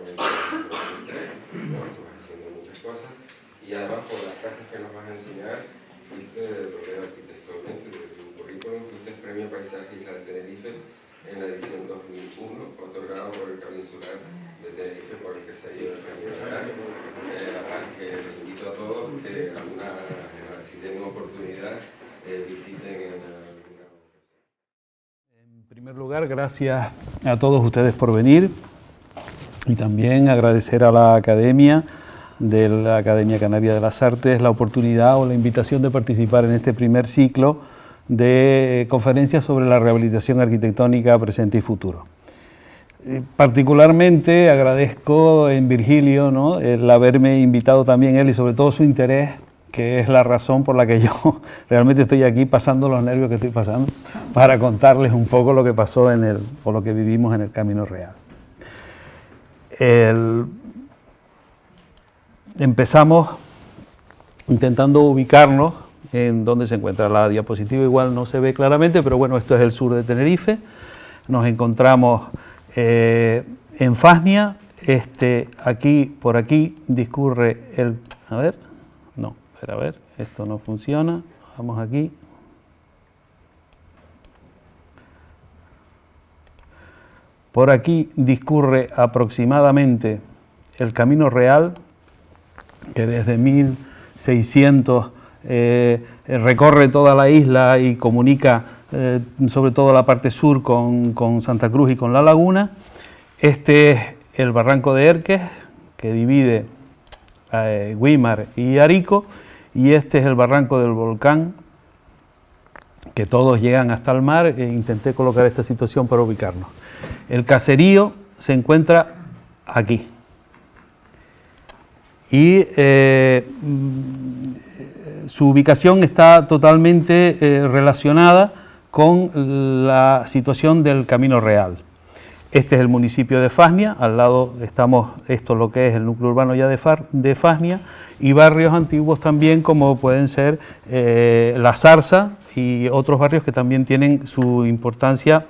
el 2003, ¿no? Tú vas haciendo muchas cosas y además por las casas que nos vas a enseñar, fuiste, lo leo aquí textualmente, de tu currículum, fuiste el Premio Paisaje Isla de Tenerife en la edición 2001, otorgado por el Caminsular de Tenerife, por el que se dio el premio real. Que les invito a todos que si tienen oportunidad visiten alguna ocasión. En primer lugar, gracias a todos ustedes por venir y también agradecer a la Academia de la Academia Canaria de las Artes la oportunidad o la invitación de participar en este primer ciclo de conferencias sobre la rehabilitación arquitectónica presente y futuro. Particularmente agradezco en Virgilio, ¿no?, el haberme invitado también él y sobre todo su interés, que es la razón por la que yo realmente estoy aquí pasando los nervios que estoy pasando, para contarles un poco lo que pasó o lo que vivimos en el Camino Real. Empezamos intentando ubicarnos en dónde se encuentra la diapositiva, igual no se ve claramente, pero bueno, esto es el sur de Tenerife. Nos encontramos en Fasnia. Por aquí discurre el... A ver, esto no funciona. Vamos aquí. Por aquí discurre aproximadamente el Camino Real, que desde 1600 recorre toda la isla y comunica sobre todo la parte sur con Santa Cruz y con La Laguna. Este es el Barranco de Erques, que divide Güímar y Arico, y este es el Barranco del Volcán, que todos llegan hasta el mar. Intenté colocar esta situación para ubicarnos. El caserío se encuentra aquí y su ubicación está totalmente relacionada con la situación del Camino Real. Este es el municipio de Fasnia, al lado estamos, esto es lo que es el núcleo urbano ya de Fasnia, y barrios antiguos también como pueden ser La Zarza y otros barrios que también tienen su importancia,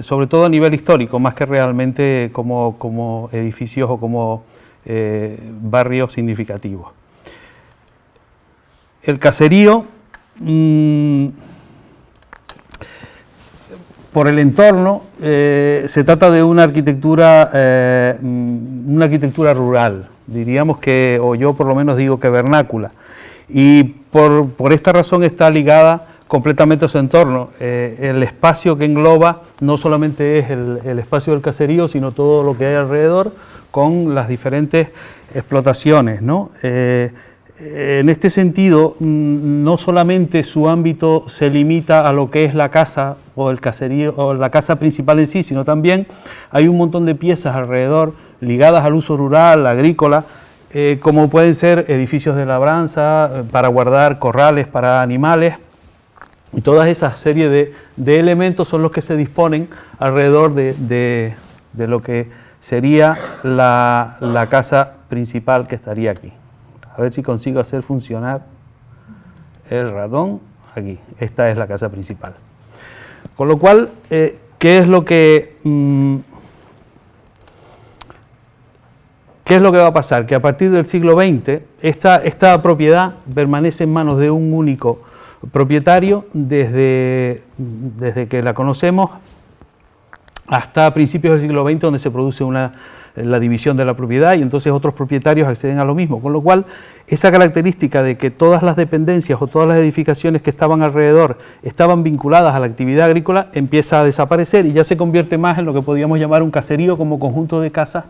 sobre todo a nivel histórico, más que realmente como edificios o como barrios significativos. El caserío, por el entorno, se trata de una arquitectura rural, diríamos que, o yo por lo menos digo que vernácula, y por esta razón está ligada completamente a su entorno. El espacio que engloba no solamente es el espacio del caserío, sino todo lo que hay alrededor, con las diferentes explotaciones, ¿no? En este sentido, no solamente su ámbito se limita a lo que es la casa o el caserío o la casa principal en sí, sino también hay un montón de piezas alrededor ligadas al uso rural, agrícola, como pueden ser edificios de labranza para guardar corrales para animales, y todas esas serie de elementos son los que se disponen alrededor de lo que sería la casa principal que estaría aquí. A ver si consigo hacer funcionar el ratón aquí. Esta es la casa principal. Con lo cual, ¿qué es lo que va a pasar? Que a partir del siglo XX, esta propiedad permanece en manos de un único propietario desde que la conocemos hasta principios del siglo XX, donde se produce la división de la propiedad y entonces otros propietarios acceden a lo mismo, con lo cual esa característica de que todas las dependencias o todas las edificaciones que estaban alrededor estaban vinculadas a la actividad agrícola empieza a desaparecer y ya se convierte más en lo que podríamos llamar un caserío, como conjunto de casas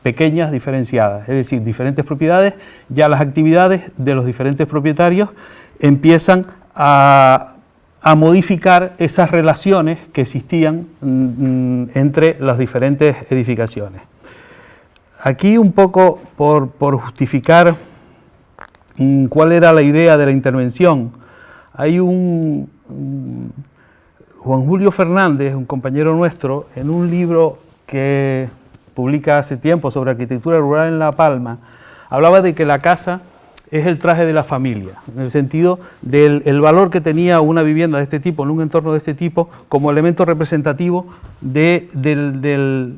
pequeñas diferenciadas, es decir, diferentes propiedades. Ya las actividades de los diferentes propietarios empiezan a modificar esas relaciones que existían entre las diferentes edificaciones. Aquí un poco por justificar cuál era la idea de la intervención, hay Juan Julio Fernández, un compañero nuestro, en un libro que publica hace tiempo sobre arquitectura rural en La Palma, hablaba de que la casa es el traje de la familia, en el sentido del valor que tenía una vivienda de este tipo, en un entorno de este tipo, como elemento representativo del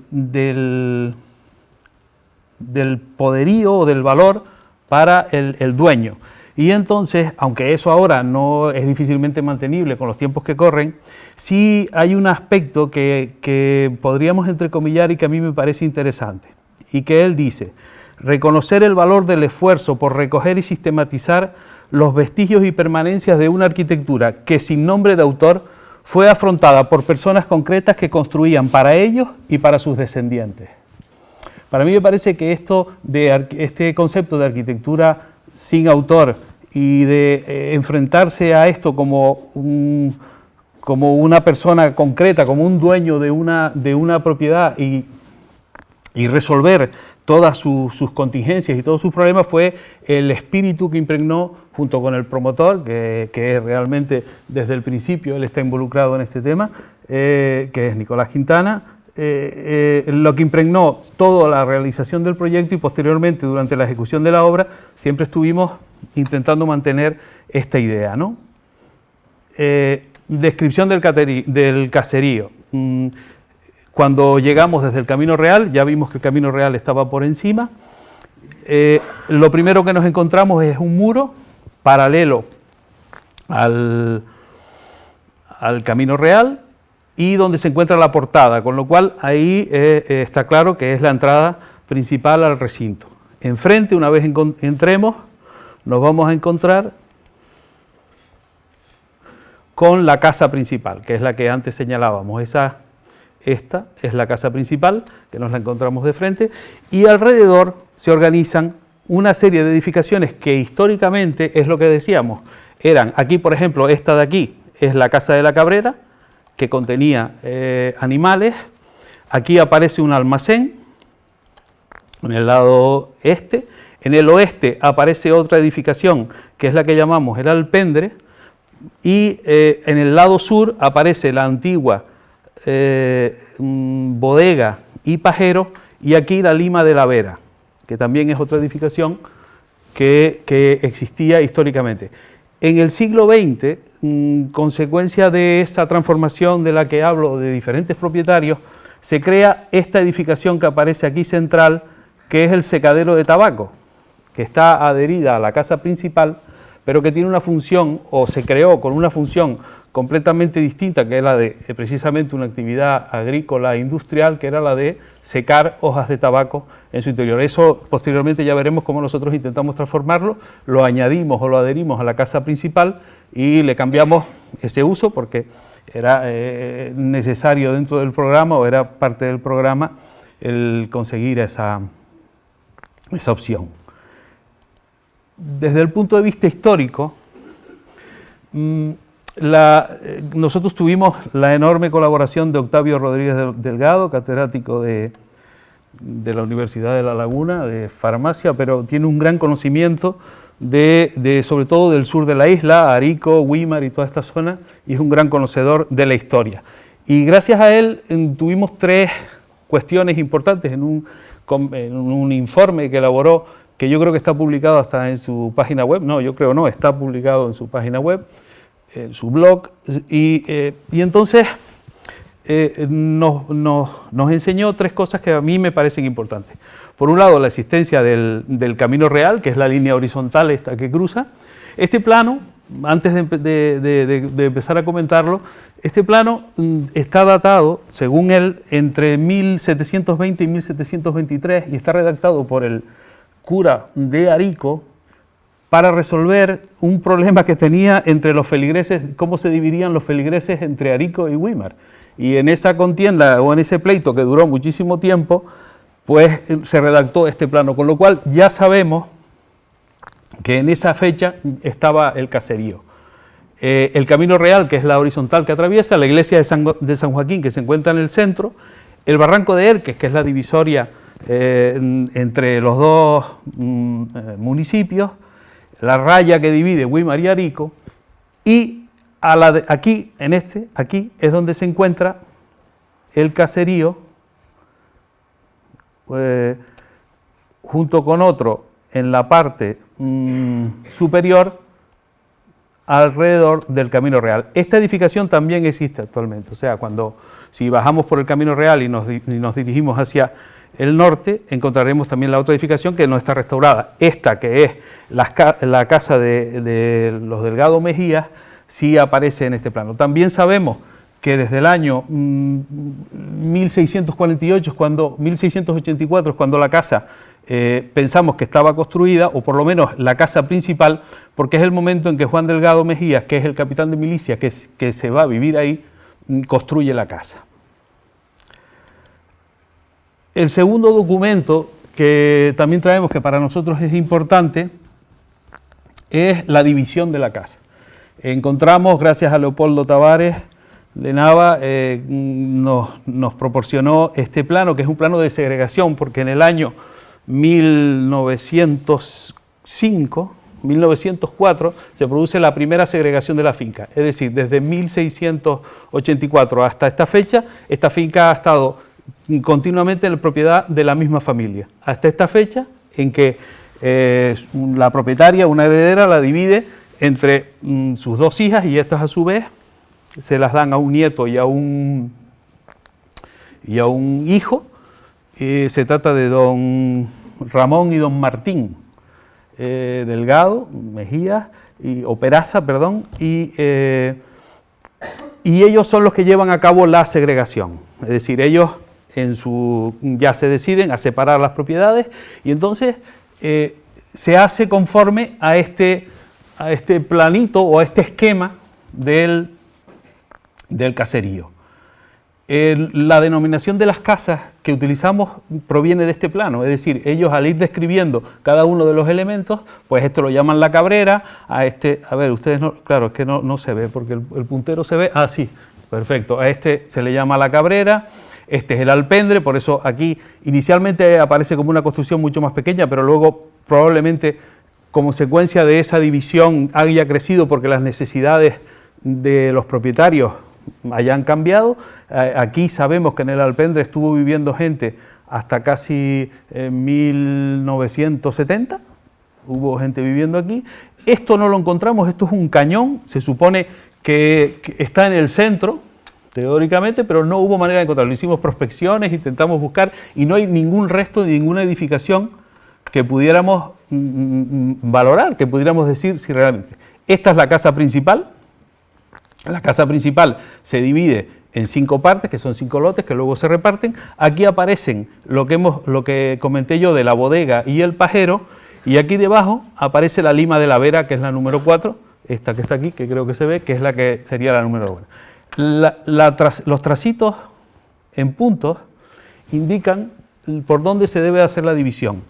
del poderío o del valor para el dueño. Y entonces, aunque eso ahora no es difícilmente mantenible con los tiempos que corren, sí hay un aspecto que podríamos entrecomillar y que a mí me parece interesante, y que él dice: reconocer el valor del esfuerzo por recoger y sistematizar los vestigios y permanencias de una arquitectura que, sin nombre de autor, fue afrontada por personas concretas que construían para ellos y para sus descendientes. Para mí me parece que este concepto de arquitectura sin autor y de enfrentarse a esto como una persona concreta, como un dueño de una propiedad y resolver todas sus contingencias y todos sus problemas, fue el espíritu que impregnó junto con el promotor, que realmente desde el principio él está involucrado en este tema, que es Nicolás Quintana, lo que impregnó toda la realización del proyecto, y posteriormente durante la ejecución de la obra siempre estuvimos intentando mantener esta idea, ¿no? Descripción del caserío. Cuando llegamos desde el Camino Real, ya vimos que el Camino Real estaba por encima. Lo primero que nos encontramos es un muro paralelo al Camino Real y donde se encuentra la portada, con lo cual ahí está claro que es la entrada principal al recinto. Enfrente, una vez entremos, nos vamos a encontrar con la casa principal, que es la que antes señalábamos. Esta es la casa principal, que nos la encontramos de frente, y alrededor se organizan una serie de edificaciones que históricamente es lo que decíamos. Eran, aquí por ejemplo, esta de aquí es la Casa de la Cabrera, que contenía animales. Aquí aparece un almacén, en el lado este. En el oeste aparece otra edificación, que es la que llamamos el alpendre, y en el lado sur aparece la antigua bodega y pajero, y aquí la Lima de la Vera, que también es otra edificación que existía históricamente. En el siglo XX, consecuencia de esta transformación de la que hablo, de diferentes propietarios, se crea esta edificación que aparece aquí central, que es el secadero de tabaco, que está adherida a la casa principal, pero que tiene una función, o se creó con una función completamente distinta, que es la de precisamente una actividad agrícola e industrial, que era la de secar hojas de tabaco en su interior. Eso posteriormente ya veremos cómo nosotros intentamos transformarlo, lo añadimos o lo adherimos a la casa principal y le cambiamos ese uso porque era necesario dentro del programa, o era parte del programa, el conseguir esa opción. Desde el punto de vista histórico, nosotros tuvimos la enorme colaboración de Octavio Rodríguez Delgado, catedrático de la Universidad de La Laguna, de farmacia, pero tiene un gran conocimiento sobre todo del sur de la isla, Arico, Güímar y toda esta zona, y es un gran conocedor de la historia. Y gracias a él tuvimos tres cuestiones importantes en un informe que elaboró, que yo creo que está publicado hasta en su página web. No, yo creo no, está publicado en su página web, en su blog, y entonces nos enseñó tres cosas que a mí me parecen importantes. Por un lado, la existencia del Camino Real, que es la línea horizontal esta que cruza. Este plano, antes de empezar a comentarlo, este plano está datado, según él, entre 1720 y 1723, y está redactado por el cura de Arico para resolver un problema que tenía entre los feligreses, cómo se dividían los feligreses entre Arico y Güímar. Y en esa contienda o en ese pleito que duró muchísimo tiempo, pues se redactó este plano, con lo cual ya sabemos que en esa fecha estaba el caserío. El Camino Real, que es la horizontal que atraviesa, la iglesia de San Joaquín, que se encuentra en el centro, el barranco de Erques, que es la divisoria entre los dos municipios, la raya que divide Güímar y Arico, y aquí es donde se encuentra el caserío, junto con otro en la parte superior alrededor del Camino Real. Esta edificación también existe actualmente, o sea, si bajamos por el Camino Real y nos dirigimos hacia el norte, encontraremos también la otra edificación que no está restaurada. Esta, que es la casa de los Delgado Mejías, sí aparece en este plano. También sabemos que desde el año 1684 es cuando la casa pensamos que estaba construida, o por lo menos la casa principal, porque es el momento en que Juan Delgado Mejías, que es el capitán de milicia que se va a vivir ahí, construye la casa. El segundo documento que también traemos, que para nosotros es importante, es la división de la casa. Encontramos, gracias a Leopoldo Tavares de Nava, nos proporcionó este plano, que es un plano de segregación, porque en el año 1904 se produce la primera segregación de la finca. Es decir, desde 1684 hasta esta fecha, esta finca ha estado continuamente en la propiedad de la misma familia. Hasta esta fecha en que la propietaria, una heredera, la divide entre sus dos hijas, y estas a su vez se las dan a un nieto y a un hijo. Se trata de don Ramón y don Martín Delgado Mejías, o Peraza, perdón, y ellos son los que llevan a cabo la segregación. Es decir, ellos ya se deciden a separar las propiedades, y entonces se hace conforme a este planito o a este esquema del caserío. La denominación de las casas que utilizamos proviene de este plano, es decir, ellos al ir describiendo cada uno de los elementos, pues esto lo llaman la cabrera, a ver, ustedes no, claro, es que no se ve porque el puntero se ve, sí, perfecto, a este se le llama la cabrera, este es el alpendre, por eso aquí inicialmente aparece como una construcción mucho más pequeña, pero luego probablemente como consecuencia de esa división haya crecido porque las necesidades de los propietarios hayan cambiado. Aquí sabemos que en el alpendre estuvo viviendo gente hasta casi 1970, hubo gente viviendo aquí. Esto no lo encontramos, esto es un cañón, se supone que está en el centro, teóricamente, pero no hubo manera de encontrarlo. Hicimos prospecciones, intentamos buscar, y no hay ningún resto de ninguna edificación que pudiéramos valorar, que pudiéramos decir si realmente. Esta es la casa principal. La casa principal se divide en 5 partes, que son 5 lotes, que luego se reparten. Aquí aparecen lo que comenté yo de la bodega y el pajero, y aquí debajo aparece la lima de la vera, que es la número 4, esta que está aquí, que creo que se ve, que es la que sería la número 1. Los tracitos en puntos indican por dónde se debe hacer la división.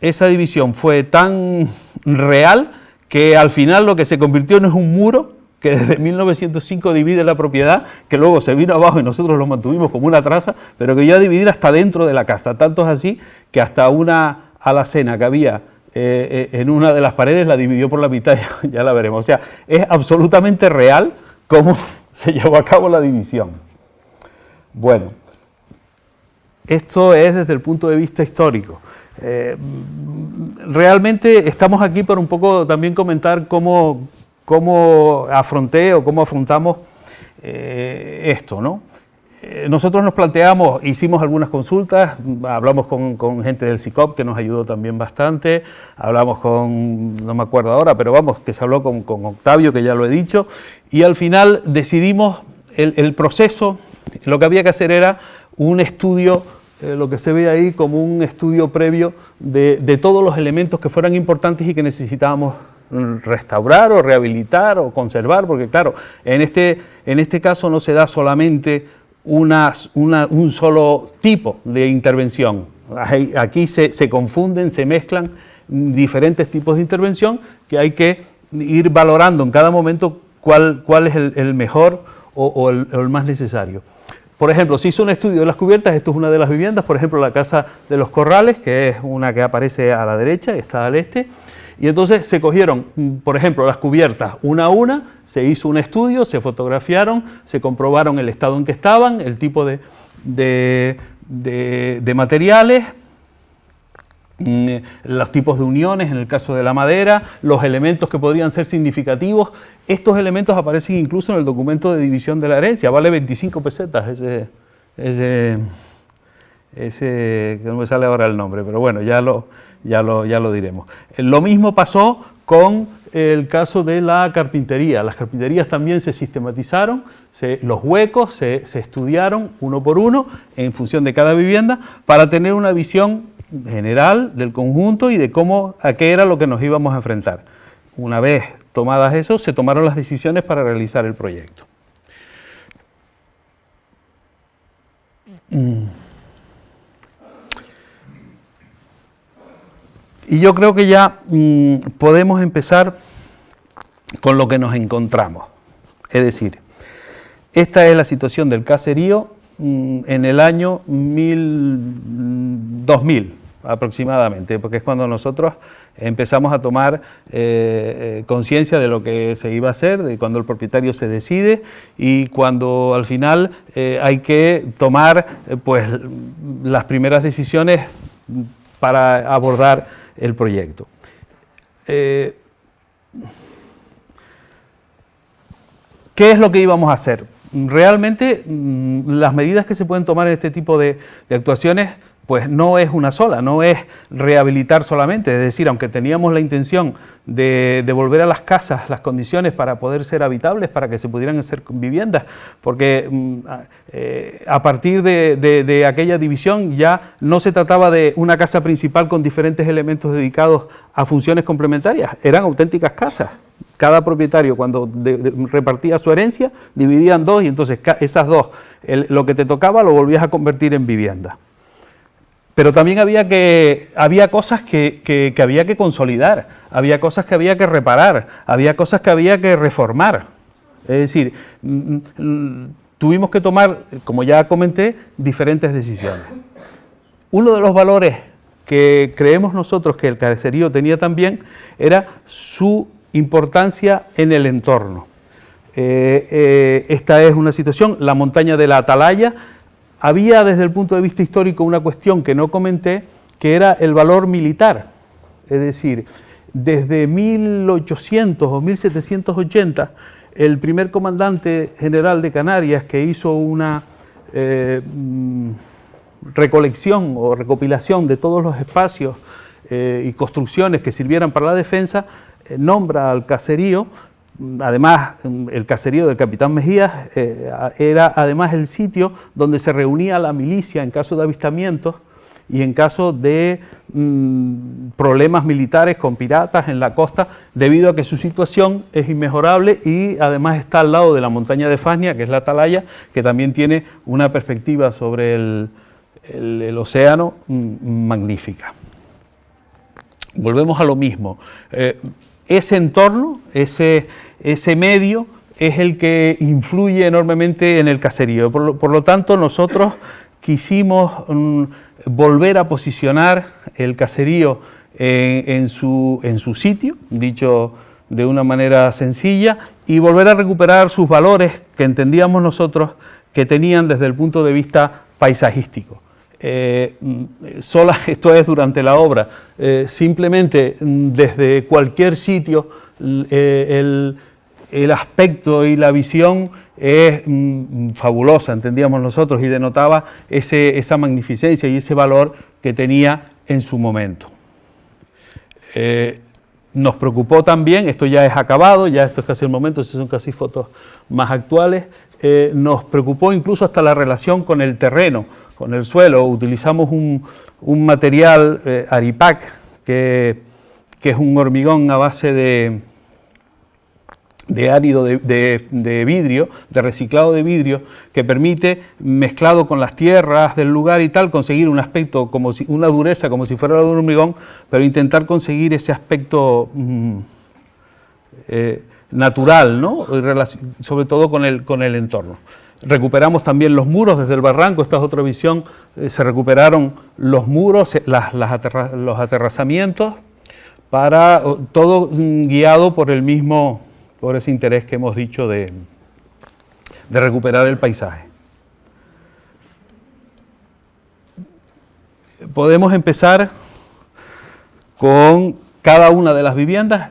Esa división fue tan real que al final lo que se convirtió no es un muro, que desde 1905 divide la propiedad, que luego se vino abajo y nosotros lo mantuvimos como una traza, pero que llegó a dividir hasta dentro de la casa. Tanto es así que hasta una alacena que había en una de las paredes la dividió por la mitad, ya la veremos. O sea, es absolutamente real cómo se llevó a cabo la división. Bueno, esto es desde el punto de vista histórico. Realmente estamos aquí por un poco también comentar cómo afronté o cómo afrontamos esto, ¿no? Nosotros nos planteamos, hicimos algunas consultas, hablamos con gente del SICOP que nos ayudó también bastante, hablamos no me acuerdo ahora, pero vamos, que se habló con Octavio, que ya lo he dicho, y al final decidimos el proceso. Lo que había que hacer era un estudio, lo que se ve ahí como un estudio previo de todos los elementos que fueran importantes y que necesitábamos restaurar o rehabilitar o conservar, porque claro, en este caso no se da solamente un solo tipo de intervención. Aquí se confunden, se mezclan diferentes tipos de intervención que hay que ir valorando en cada momento cuál es el mejor o el más necesario. Por ejemplo, se hizo un estudio de las cubiertas, esto es una de las viviendas, por ejemplo la Casa de los Corrales, que es una que aparece a la derecha, está al este, y entonces se cogieron, por ejemplo, las cubiertas una a una, se hizo un estudio, se fotografiaron, se comprobaron el estado en que estaban, el tipo de materiales, los tipos de uniones en el caso de la madera, los elementos que podrían ser significativos. Estos elementos aparecen incluso en el documento de división de la herencia, vale 25 pesetas ese que no me sale ahora el nombre, pero bueno, ya lo diremos. Lo mismo pasó con el caso de la carpintería. Las carpinterías también se sistematizaron, los huecos se estudiaron uno por uno en función de cada vivienda para tener una visión general del conjunto y de a qué era lo que nos íbamos a enfrentar. Una vez tomadas eso, se tomaron las decisiones para realizar el proyecto. Y yo creo que ya podemos empezar con lo que nos encontramos. Es decir, esta es la situación del caserío en el año 2000 aproximadamente, porque es cuando nosotros empezamos a tomar conciencia de lo que se iba a hacer, de cuando el propietario se decide y cuando al final hay que tomar pues las primeras decisiones para abordar el proyecto. ¿Qué es lo que íbamos a hacer? Realmente las medidas que se pueden tomar en este tipo de actuaciones pues no es una sola, no es rehabilitar solamente, es decir, aunque teníamos la intención de devolver a las casas las condiciones para poder ser habitables, para que se pudieran hacer viviendas, porque a partir de aquella división ya no se trataba de una casa principal con diferentes elementos dedicados a funciones complementarias, eran auténticas casas. Cada propietario cuando repartía su herencia dividía en dos y entonces esas dos, lo que te tocaba lo volvías a convertir en vivienda. Pero también había cosas que había que consolidar, había cosas que había que reparar, había cosas que había que reformar. Es decir, tuvimos que tomar, como ya comenté, diferentes decisiones. Uno de los valores que creemos nosotros que el caserío tenía también era su importancia en el entorno. Esta es una situación, la montaña de la Atalaya. Había desde el punto de vista histórico una cuestión que no comenté, que era el valor militar. Es decir, desde 1800 o 1780, el primer comandante general de Canarias, que hizo una recolección o recopilación de todos los espacios y construcciones que sirvieran para la defensa, nombra al caserío. Además, el caserío del capitán Mejías era además el sitio donde se reunía la milicia en caso de avistamientos y en caso de problemas militares con piratas en la costa, debido a que su situación es inmejorable y además está al lado de la montaña de Fania, que es la Atalaya, que también tiene una perspectiva sobre el océano magnífica. Volvemos a lo mismo. Ese entorno, ese medio, es el que influye enormemente en el caserío. Por lo tanto, nosotros quisimos volver a posicionar el caserío en su sitio, dicho de una manera sencilla, y volver a recuperar sus valores que entendíamos nosotros que tenían desde el punto de vista paisajístico. Esto es durante la obra, simplemente desde cualquier sitio el aspecto y la visión es fabulosa, entendíamos nosotros, y denotaba esa magnificencia y ese valor que tenía en su momento. Nos preocupó también, esto ya es acabado, ya esto es casi el momento, son casi fotos más actuales, nos preocupó incluso hasta la relación con el terreno, con el suelo. Utilizamos un material Aripac, que es un hormigón a base de árido de vidrio, de reciclado de vidrio, que permite, mezclado con las tierras del lugar y tal, conseguir un aspecto, una dureza como si fuera la de un hormigón, pero intentar conseguir ese aspecto natural, ¿no? Sobre todo con el entorno. Recuperamos también los muros desde el barranco, esta es otra visión, se recuperaron los muros, los aterrazamientos, para todo guiado por ese interés que hemos dicho de recuperar el paisaje. Podemos empezar con cada una de las viviendas,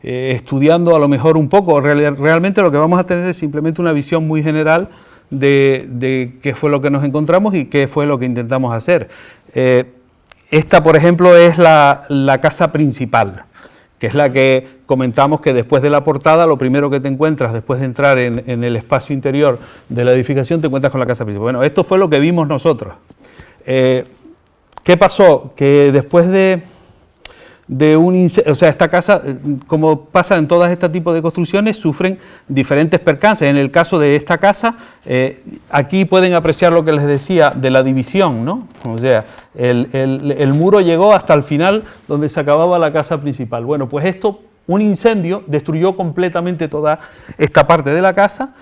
estudiando a lo mejor un poco. Realmente lo que vamos a tener es simplemente una visión muy general de qué fue lo que nos encontramos y qué fue lo que intentamos hacer. Esta, por ejemplo, es la casa principal, que es la que comentamos que después de la portada, lo primero que te encuentras después de entrar en el espacio interior de la edificación, te encuentras con la casa principal. Bueno, esto fue lo que vimos nosotros. ¿Qué pasó? Que después de un incendio, o sea, esta casa, como pasa en todas este tipo de construcciones, sufren diferentes percances. En el caso de esta casa, aquí pueden apreciar lo que les decía de la división, ¿no? O sea, el muro llegó hasta el final donde se acababa la casa principal. Bueno, pues esto, un incendio destruyó completamente toda esta parte de la casa.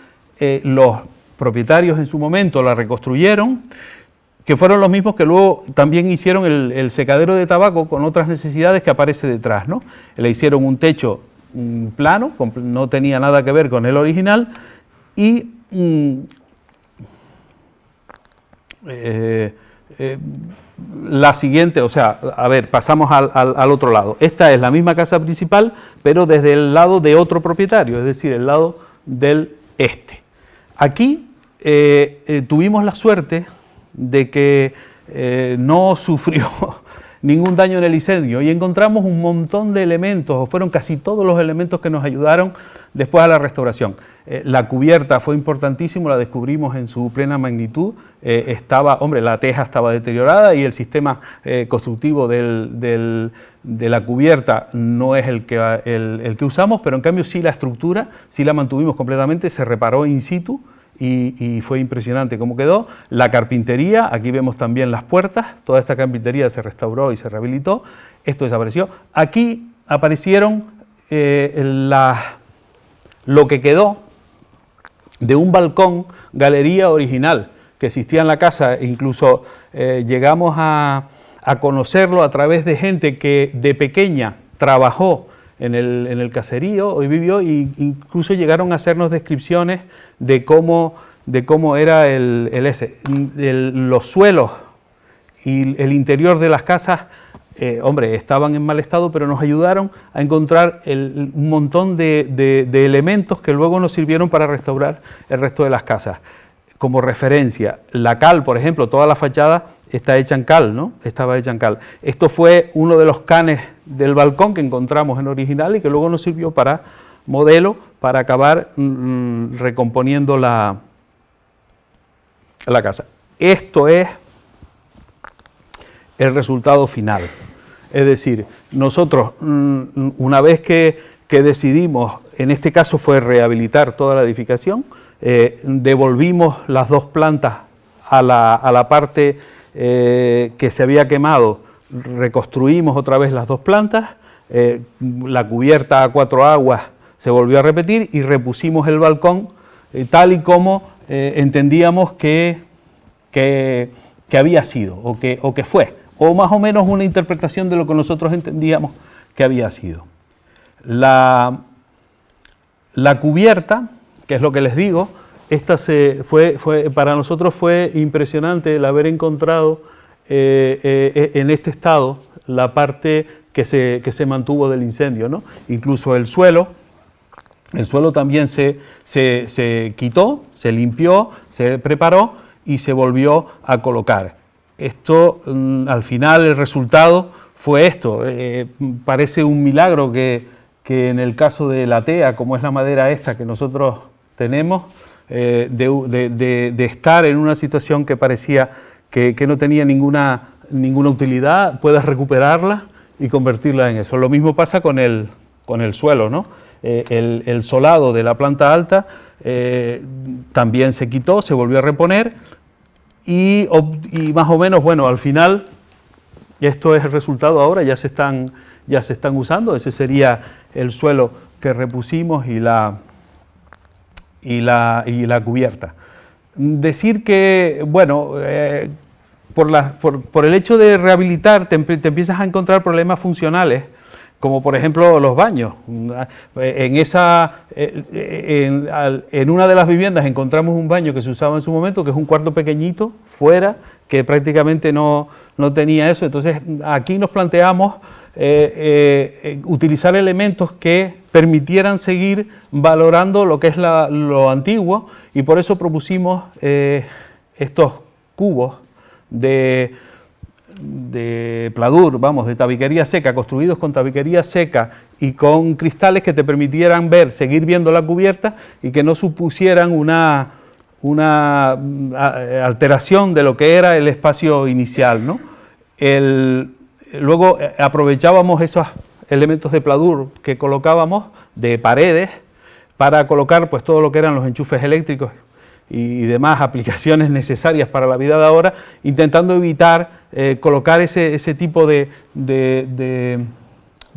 Los propietarios en su momento la reconstruyeron, que fueron los mismos que luego también hicieron el secadero de tabaco con otras necesidades que aparece detrás, ¿no? Le hicieron un techo plano, no tenía nada que ver con el original, y la siguiente, o sea, a ver, pasamos al otro lado. Esta es la misma casa principal, pero desde el lado de otro propietario, es decir, el lado del este. Aquí tuvimos la suerte de que no sufrió ningún daño en el incendio y encontramos un montón de elementos, o fueron casi todos los elementos que nos ayudaron después a la restauración. La cubierta fue importantísimo, la descubrimos en su plena magnitud, la teja estaba deteriorada y el sistema constructivo de la cubierta no es el que usamos, pero en cambio sí la estructura, sí la mantuvimos completamente, se reparó in situ. Y fue impresionante cómo quedó. La carpintería, aquí vemos también las puertas, toda esta carpintería se restauró y se rehabilitó, esto desapareció. Aquí aparecieron lo que quedó de un balcón galería original que existía en la casa, incluso llegamos a conocerlo a través de gente que de pequeña trabajó en el caserío, hoy vivió, e incluso llegaron a hacernos descripciones de cómo era los suelos y el interior de las casas, estaban en mal estado, pero nos ayudaron a encontrar un montón de elementos que luego nos sirvieron para restaurar el resto de las casas. Como referencia, la cal, por ejemplo, toda la fachada está hecha en cal, ¿no? Estaba hecha en cal. Esto fue uno de los canes del balcón que encontramos en original y que luego nos sirvió para modelo, para acabar recomponiendo la casa. Esto es el resultado final. Es decir, nosotros, una vez que decidimos, en este caso fue rehabilitar toda la edificación, devolvimos las dos plantas a la parte que se había quemado, reconstruimos otra vez las dos plantas, la cubierta a 4 aguas se volvió a repetir y repusimos el balcón tal y como entendíamos que había sido o que fue, o más o menos una interpretación de lo que nosotros entendíamos que había sido. La cubierta, que es lo que les digo, para nosotros fue impresionante el haber encontrado en este estado la parte que se mantuvo del incendio, ¿no? Incluso el suelo también se quitó, se limpió, se preparó y se volvió a colocar. Esto, al final, el resultado fue esto. Parece un milagro que en el caso de la tea, como es la madera esta que nosotros tenemos, de estar en una situación que parecía que no tenía ninguna utilidad, puedas recuperarla y convertirla en eso. Lo mismo pasa con el suelo, ¿no? El solado de la planta alta también se quitó, se volvió a reponer y más o menos, bueno, al final esto es el resultado ahora, ya se están usando. Ese sería el suelo que repusimos y la cubierta. Decir que, bueno, por el hecho de rehabilitar te empiezas a encontrar problemas funcionales como por ejemplo los baños. En una de las viviendas encontramos un baño que se usaba en su momento, que es un cuarto pequeñito, fuera, que prácticamente no tenía eso. Entonces aquí nos planteamos utilizar elementos que permitieran seguir valorando lo que es lo antiguo, y por eso propusimos estos cubos de pladur, vamos, de tabiquería seca, construidos con tabiquería seca y con cristales que te permitieran seguir viendo la cubierta y que no supusieran una alteración de lo que era el espacio inicial, ¿no? Luego aprovechábamos esos elementos de pladur que colocábamos de paredes para colocar pues todo lo que eran los enchufes eléctricos y demás aplicaciones necesarias para la vida de ahora, intentando evitar colocar ese tipo de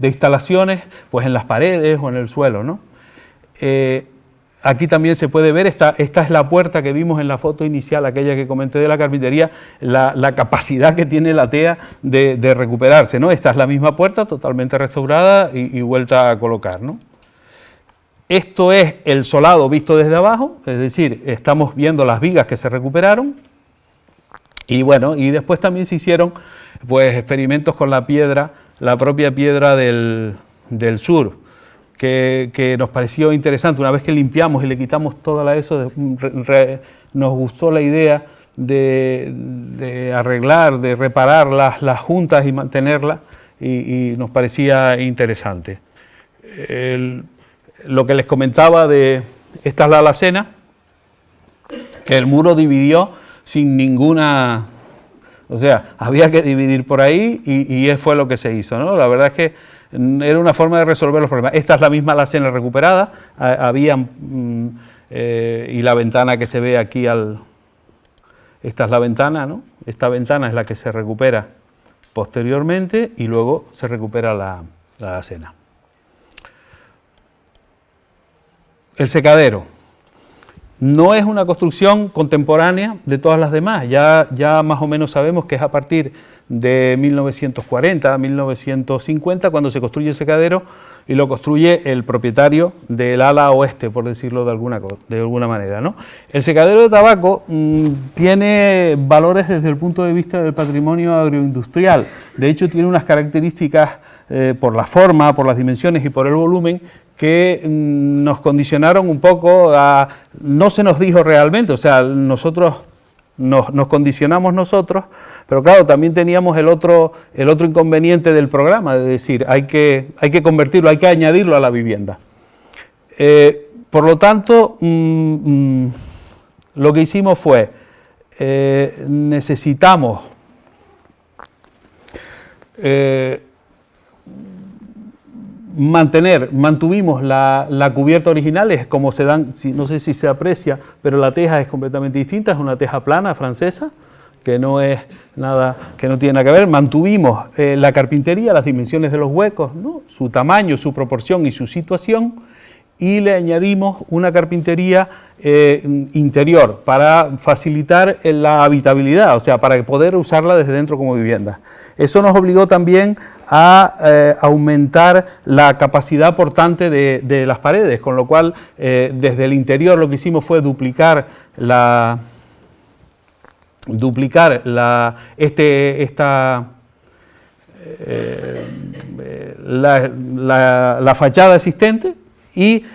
instalaciones pues en las paredes o en el suelo, ¿no? Aquí también se puede ver, esta es la puerta que vimos en la foto inicial, aquella que comenté de la carpintería, la capacidad que tiene la TEA de recuperarse, ¿no? Esta es la misma puerta totalmente restaurada y vuelta a colocar, ¿no? Esto es el solado visto desde abajo, es decir, estamos viendo las vigas que se recuperaron, y bueno, y después también se hicieron pues experimentos con la piedra, la propia piedra del sur, que nos pareció interesante. Una vez que limpiamos y le quitamos toda eso, nos gustó la idea de arreglar, de reparar las juntas y mantenerlas, y nos parecía interesante. Lo que les comentaba esta es la alacena, que el muro dividió sin ninguna, o sea, había que dividir por ahí y fue lo que se hizo, ¿no? La verdad es que era una forma de resolver los problemas. Esta es la misma alacena recuperada, y la ventana que se ve aquí esta es la ventana, ¿no? Esta ventana es la que se recupera posteriormente y luego se recupera la alacena. El secadero no es una construcción contemporánea de todas las demás, ya más o menos sabemos que es a partir de 1940, 1950, cuando se construye el secadero, y lo construye el propietario del ala oeste, por decirlo de alguna manera, ¿no? El secadero de tabaco tiene valores desde el punto de vista del patrimonio agroindustrial. De hecho, tiene unas características por la forma, por las dimensiones y por el volumen, que nos condicionaron un poco no se nos dijo realmente, o sea, nosotros nos condicionamos nosotros, pero claro, también teníamos el otro inconveniente del programa, es decir, hay que convertirlo, hay que añadirlo a la vivienda. Por lo tanto, lo que hicimos fue, necesitamos mantuvimos la cubierta original, es como se dan, no sé si se aprecia, pero la teja es completamente distinta, es una teja plana francesa, que no es nada, que no tiene nada que ver. Mantuvimos la carpintería, las dimensiones de los huecos, ¿no? Su tamaño, su proporción y su situación, y le añadimos una carpintería interior para facilitar la habitabilidad, o sea, para poder usarla desde dentro como vivienda. Eso nos obligó también a aumentar la capacidad portante de las paredes, con lo cual desde el interior lo que hicimos fue duplicar la fachada existente y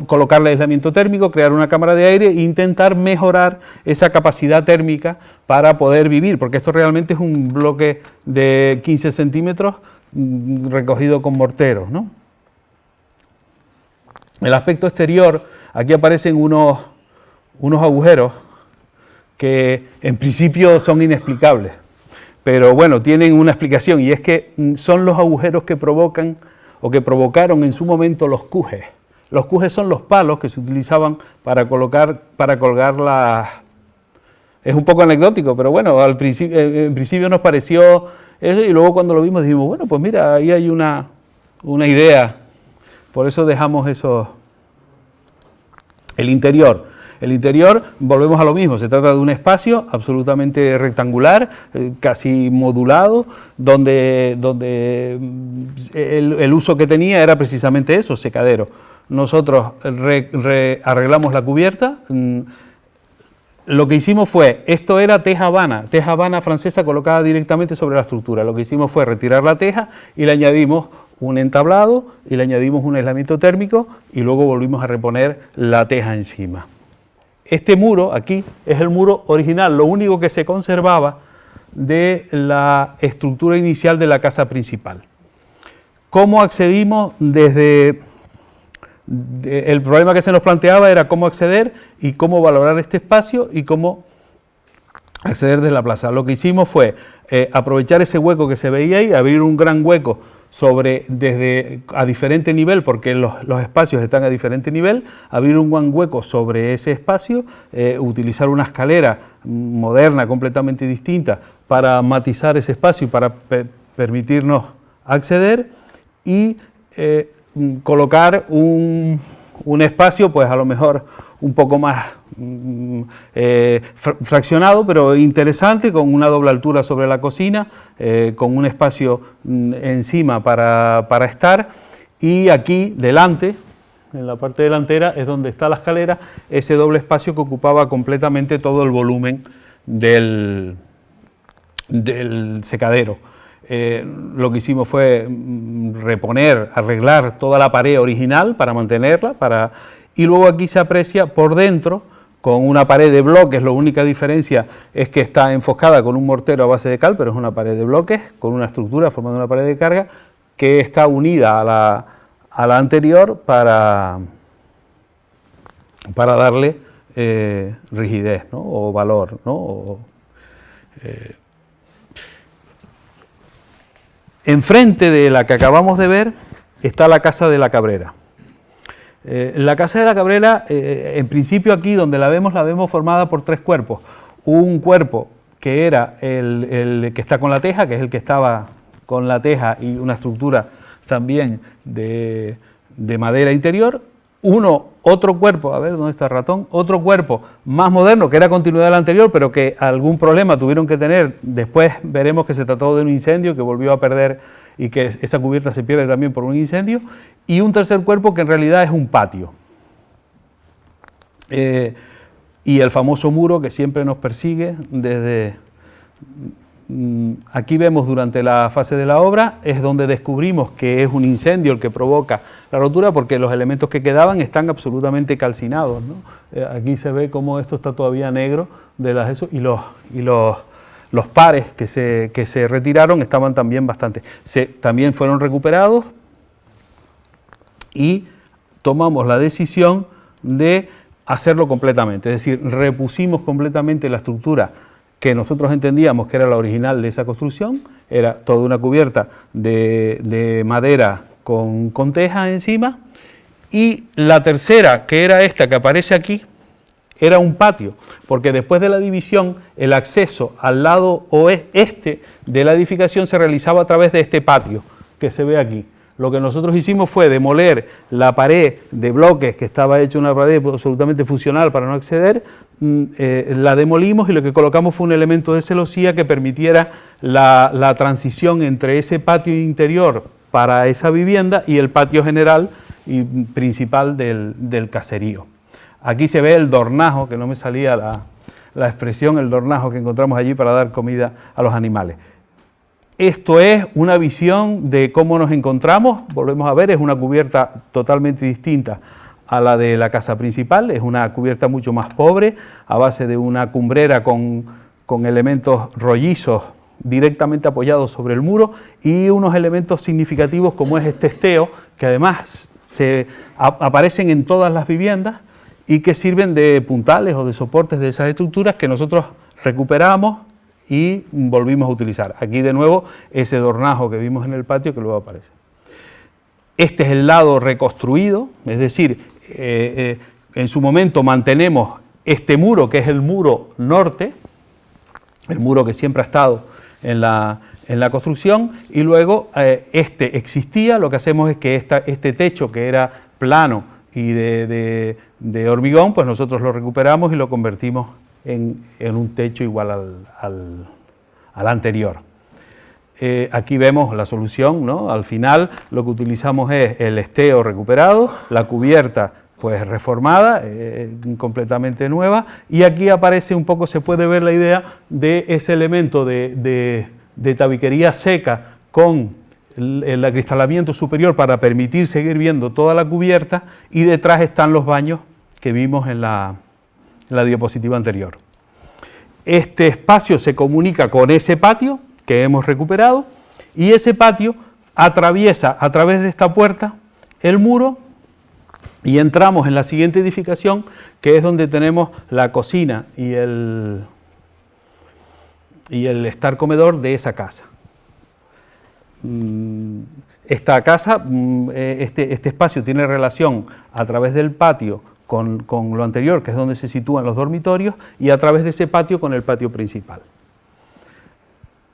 colocarle aislamiento térmico, crear una cámara de aire e intentar mejorar esa capacidad térmica para poder vivir, porque esto realmente es un bloque de 15 centímetros recogido con morteros, ¿no? El aspecto exterior, aquí aparecen unos agujeros que en principio son inexplicables, pero bueno, tienen una explicación, y es que son los agujeros que provocan o que provocaron en su momento los cujes. Los cujes son los palos que se utilizaban para colgar las... Es un poco anecdótico, pero bueno, en principio nos pareció eso, y luego cuando lo vimos dijimos, bueno, pues mira, ahí hay una idea, por eso dejamos eso. El interior. El interior, volvemos a lo mismo, se trata de un espacio absolutamente rectangular, casi modulado, donde el uso que tenía era precisamente eso, secadero. Nosotros arreglamos la cubierta. Lo que hicimos fue, esto era teja habana francesa colocada directamente sobre la estructura. Lo que hicimos fue retirar la teja y le añadimos un entablado y le añadimos un aislamiento térmico y luego volvimos a reponer la teja encima. Este muro aquí es el muro original, lo único que se conservaba de la estructura inicial de la casa principal. ¿Cómo accedimos desde...? El problema que se nos planteaba era cómo acceder y cómo valorar este espacio y cómo acceder desde la plaza. Lo que hicimos fue aprovechar ese hueco que se veía ahí, abrir un gran hueco a diferente nivel, porque los espacios están a diferente nivel, abrir un gran hueco sobre ese espacio, utilizar una escalera moderna, completamente distinta, para matizar ese espacio y para permitirnos acceder y colocar un espacio, pues a lo mejor un poco más fraccionado, pero interesante, con una doble altura sobre la cocina, con un espacio encima para estar, y aquí delante, en la parte delantera, es donde está la escalera, ese doble espacio que ocupaba completamente todo el volumen del secadero. Lo que hicimos fue arreglar toda la pared original para mantenerla, y luego aquí se aprecia por dentro, con una pared de bloques. La única diferencia es que está enfoscada con un mortero a base de cal, pero es una pared de bloques, con una estructura formando una pared de carga, que está unida a la anterior para darle rigidez, ¿no? O valor, ¿no? Enfrente de la que acabamos de ver está la Casa de la Cabrera. La Casa de la Cabrera, en principio aquí donde la vemos formada por tres cuerpos. Un cuerpo que era el que está con la teja, que es el que estaba con la teja y una estructura también de madera interior. Otro cuerpo, a ver, ¿dónde está el ratón? Otro cuerpo más moderno, que era continuidad del anterior, pero que algún problema tuvieron que tener. Después veremos que se trató de un incendio que volvió a perder y que esa cubierta se pierde también por un incendio. Y un tercer cuerpo que en realidad es un patio. Y el famoso muro que siempre nos persigue desde... Aquí vemos durante la fase de la obra, es donde descubrimos que es un incendio el que provoca la rotura, porque los elementos que quedaban están absolutamente calcinados, ¿no? Aquí se ve cómo esto está todavía negro y los pares que se retiraron estaban también bastante. También fueron recuperados y tomamos la decisión de hacerlo completamente, es decir, repusimos completamente la estructura que nosotros entendíamos que era la original de esa construcción. Era toda una cubierta de madera con teja encima, y la tercera, que era esta que aparece aquí, era un patio, porque después de la división el acceso al lado oeste de la edificación se realizaba a través de este patio que se ve aquí. Lo que nosotros hicimos fue demoler la pared de bloques, que estaba hecha una pared absolutamente funcional para no acceder, la demolimos y lo que colocamos fue un elemento de celosía que permitiera la transición entre ese patio interior para esa vivienda y el patio general y principal del caserío. Aquí se ve el dornajo, que no me salía la expresión, el dornajo que encontramos allí para dar comida a los animales. Esto es una visión de cómo nos encontramos. Volvemos a ver, es una cubierta totalmente distinta a la de la casa principal, es una cubierta mucho más pobre, a base de una cumbrera con elementos rollizos directamente apoyados sobre el muro, y unos elementos significativos como es este esteo, que además aparecen en todas las viviendas y que sirven de puntales o de soportes de esas estructuras que nosotros recuperamos y volvimos a utilizar. Aquí de nuevo ese dornajo que vimos en el patio que luego aparece. Este es el lado reconstruido, es decir, en su momento mantenemos este muro, que es el muro norte, el muro que siempre ha estado en la construcción, y luego este existía. Lo que hacemos es que este techo, que era plano y de de hormigón, pues nosotros lo recuperamos y lo convertimos en un techo igual al anterior. Aquí vemos la solución, ¿no? Al final lo que utilizamos es el esteo recuperado, la cubierta pues reformada, completamente nueva, y aquí aparece un poco, se puede ver la idea de ese elemento de tabiquería seca con el acristalamiento superior para permitir seguir viendo toda la cubierta, y detrás están los baños que vimos en la diapositiva anterior. Este espacio se comunica con ese patio que hemos recuperado, y ese patio atraviesa a través de esta puerta el muro y entramos en la siguiente edificación, que es donde tenemos la cocina y el estar comedor de esa casa. Esta casa, este espacio tiene relación a través del patio con lo anterior, que es donde se sitúan los dormitorios, y a través de ese patio con el patio principal.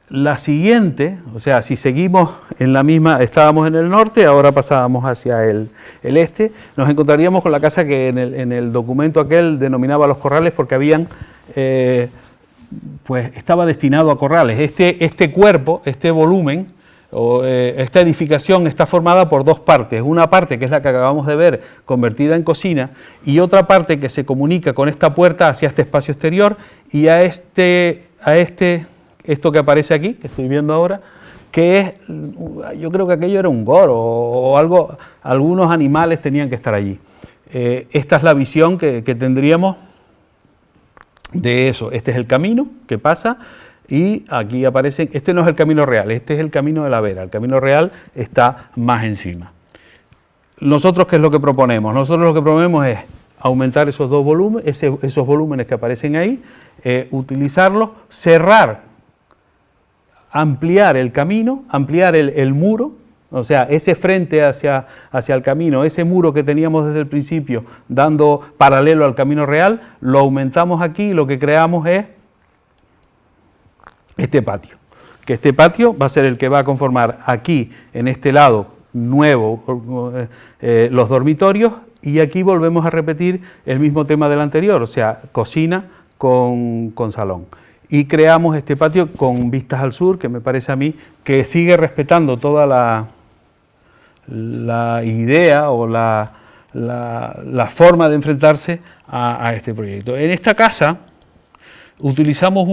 La siguiente, o sea, si seguimos en la misma, estábamos en el norte, ahora pasábamos hacia el este, nos encontraríamos con la casa que en el documento aquel denominaba Los Corrales, porque habían, pues estaba destinado a corrales. Este cuerpo, este volumen, esta edificación está formada por dos partes, una parte que es la que acabamos de ver convertida en cocina, y otra parte que se comunica con esta puerta hacia este espacio exterior y a esto que aparece aquí, que estoy viendo ahora, que es, yo creo que aquello era un goro o algo, algunos animales tenían que estar allí. Esta es la visión que tendríamos de eso. Este es el camino que pasa, y aquí aparecen, este no es el camino real, este es el camino de la Vera, el camino real está más encima. Nosotros, ¿qué es lo que proponemos? Nosotros lo que proponemos es aumentar esos dos volúmenes, esos volúmenes que aparecen ahí, utilizarlos, cerrar, ampliar el camino, ampliar el muro, o sea, ese frente hacia el camino, ese muro que teníamos desde el principio, dando paralelo al camino real, lo aumentamos aquí y lo que creamos es este patio. Que este patio va a ser el que va a conformar aquí, en este lado nuevo, los dormitorios, y aquí volvemos a repetir el mismo tema del anterior, o sea, cocina con salón. Y creamos este patio con vistas al sur, que me parece a mí que sigue respetando toda la idea o la forma de enfrentarse a este proyecto. En esta casa utilizamos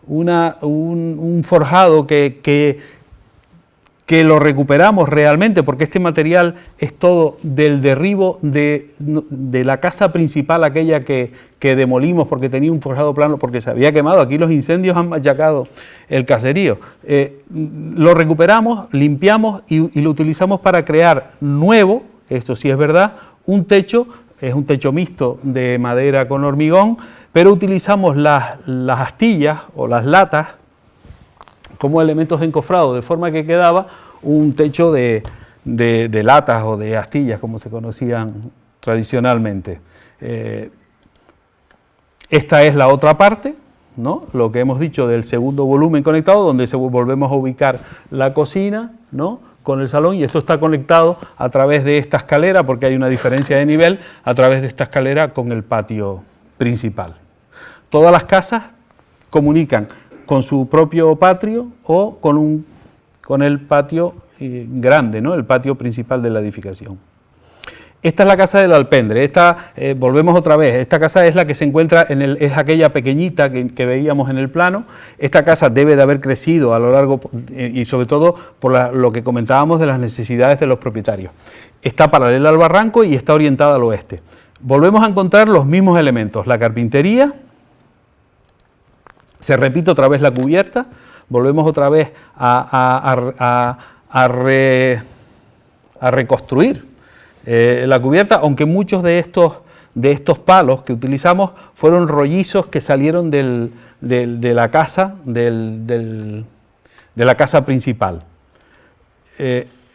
un forjado que lo recuperamos realmente, porque este material es todo del derribo de la casa principal, aquella que demolimos porque tenía un forjado plano, porque se había quemado. Aquí los incendios han machacado el caserío. Lo recuperamos, limpiamos y lo utilizamos para crear nuevo, esto sí es verdad, un techo, es un techo mixto de madera con hormigón, pero utilizamos las astillas o las latas como elementos de encofrado, de forma que quedaba un techo de latas o de astillas, como se conocían tradicionalmente. Esta es la otra parte, ¿no? Lo que hemos dicho del segundo volumen conectado, donde volvemos a ubicar la cocina, ¿no?, con el salón, y esto está conectado a través de esta escalera, porque hay una diferencia de nivel, a través de esta escalera con el patio principal. Todas las casas comunican con su propio patio o con el patio grande, ¿no?, el patio principal de la edificación. Esta es la casa del alpendre. Volvemos otra vez, esta casa es la que se encuentra, es aquella pequeñita que veíamos en el plano. Esta casa debe de haber crecido a lo largo, y sobre todo por lo que comentábamos de las necesidades de los propietarios. Está paralela al barranco y está orientada al oeste. Volvemos a encontrar los mismos elementos, la carpintería, se repite otra vez la cubierta, volvemos otra vez a reconstruir la cubierta, aunque muchos de estos palos que utilizamos fueron rollizos que salieron de la casa, de la casa principal.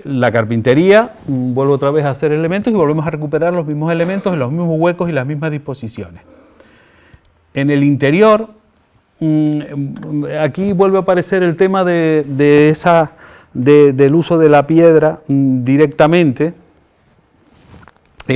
La carpintería, vuelvo otra vez a hacer elementos y volvemos a recuperar los mismos elementos, los mismos huecos y las mismas disposiciones. En el interior, aquí vuelve a aparecer el tema del uso de la piedra directamente.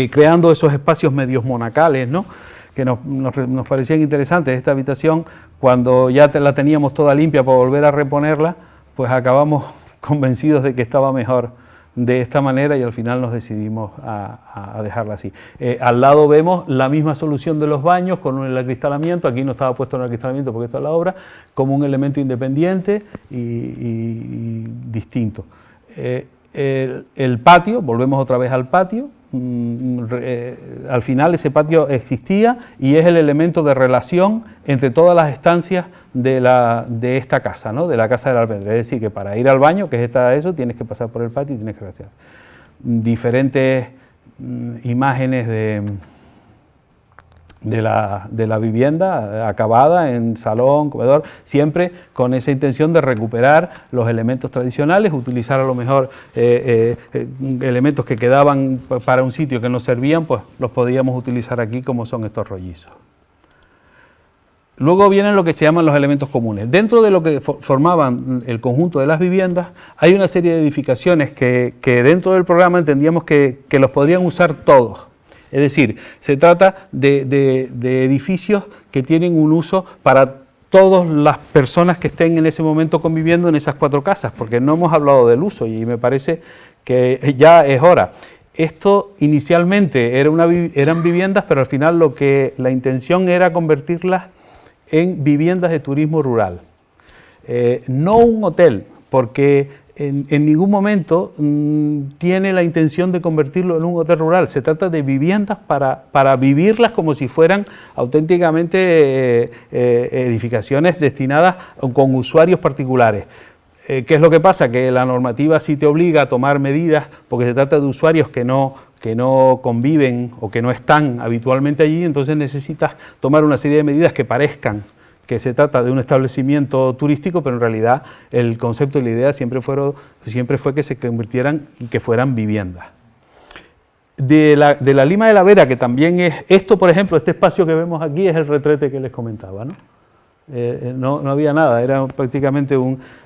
creando esos espacios medios monacales, ¿no? Que nos parecían interesantes. Esta habitación, cuando ya la teníamos toda limpia para volver a reponerla, pues acabamos convencidos de que estaba mejor de esta manera y al final nos decidimos a dejarla así. Al lado vemos la misma solución de los baños con el acristalamiento. Aquí no estaba puesto el acristalamiento porque está en la obra, como un elemento independiente y distinto. El patio, volvemos otra vez al patio. Al final ese patio existía y es el elemento de relación entre todas las estancias de esta casa, ¿no? De la casa del almendre. Es decir, que para ir al baño, que es eso, tienes que pasar por el patio y tienes que hacer diferentes imágenes de la vivienda acabada en salón, comedor, siempre con esa intención de recuperar los elementos tradicionales, utilizar a lo mejor elementos que quedaban para un sitio que nos servían, pues los podíamos utilizar aquí, como son estos rollizos. Luego vienen lo que se llaman los elementos comunes. Dentro de lo que formaban el conjunto de las viviendas, hay una serie de edificaciones que dentro del programa entendíamos que los podrían usar todos. Es decir, se trata de edificios que tienen un uso para todas las personas que estén en ese momento conviviendo en esas 4 casas, porque no hemos hablado del uso y me parece que ya es hora. Esto inicialmente eran viviendas, pero al final la intención era convertirlas en viviendas de turismo rural. No un hotel, porque en ningún momento tiene la intención de convertirlo en un hotel rural. Se trata de viviendas para vivirlas como si fueran auténticamente edificaciones destinadas con usuarios particulares. ¿Qué es lo que pasa? Que la normativa sí te obliga a tomar medidas porque se trata de usuarios que no conviven o que no están habitualmente allí, entonces necesitas tomar una serie de medidas que parezcan que se trata de un establecimiento turístico, pero en realidad el concepto y la idea siempre fue que se convirtieran y que fueran viviendas. De la Lima de la Vera, que también es esto, por ejemplo, este espacio que vemos aquí es el retrete que les comentaba, ¿no? No había nada, era prácticamente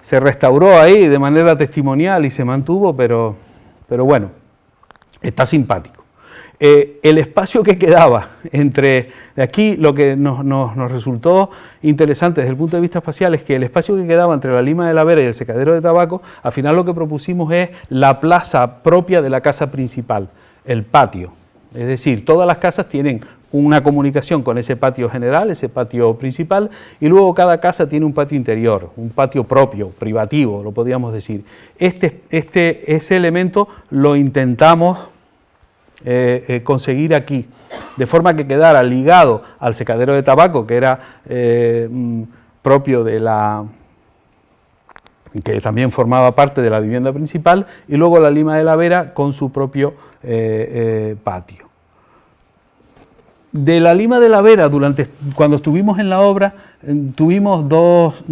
se restauró ahí de manera testimonial y se mantuvo, pero bueno, está simpático. El espacio que quedaba entre aquí, lo que nos resultó interesante desde el punto de vista espacial es que el espacio que quedaba entre la Lima de la Vera y el secadero de tabaco, al final lo que propusimos es la plaza propia de la casa principal, el patio. Es decir, todas las casas tienen una comunicación con ese patio general, ese patio principal, y luego cada casa tiene un patio interior, un patio propio, privativo, lo podríamos decir. Ese elemento lo intentamos conseguir aquí, de forma que quedara ligado al secadero de tabaco, que era propio que también formaba parte de la vivienda principal, y luego la Lima de la Vera con su propio patio. De la Lima de la Vera, cuando estuvimos en la obra, tuvimos dos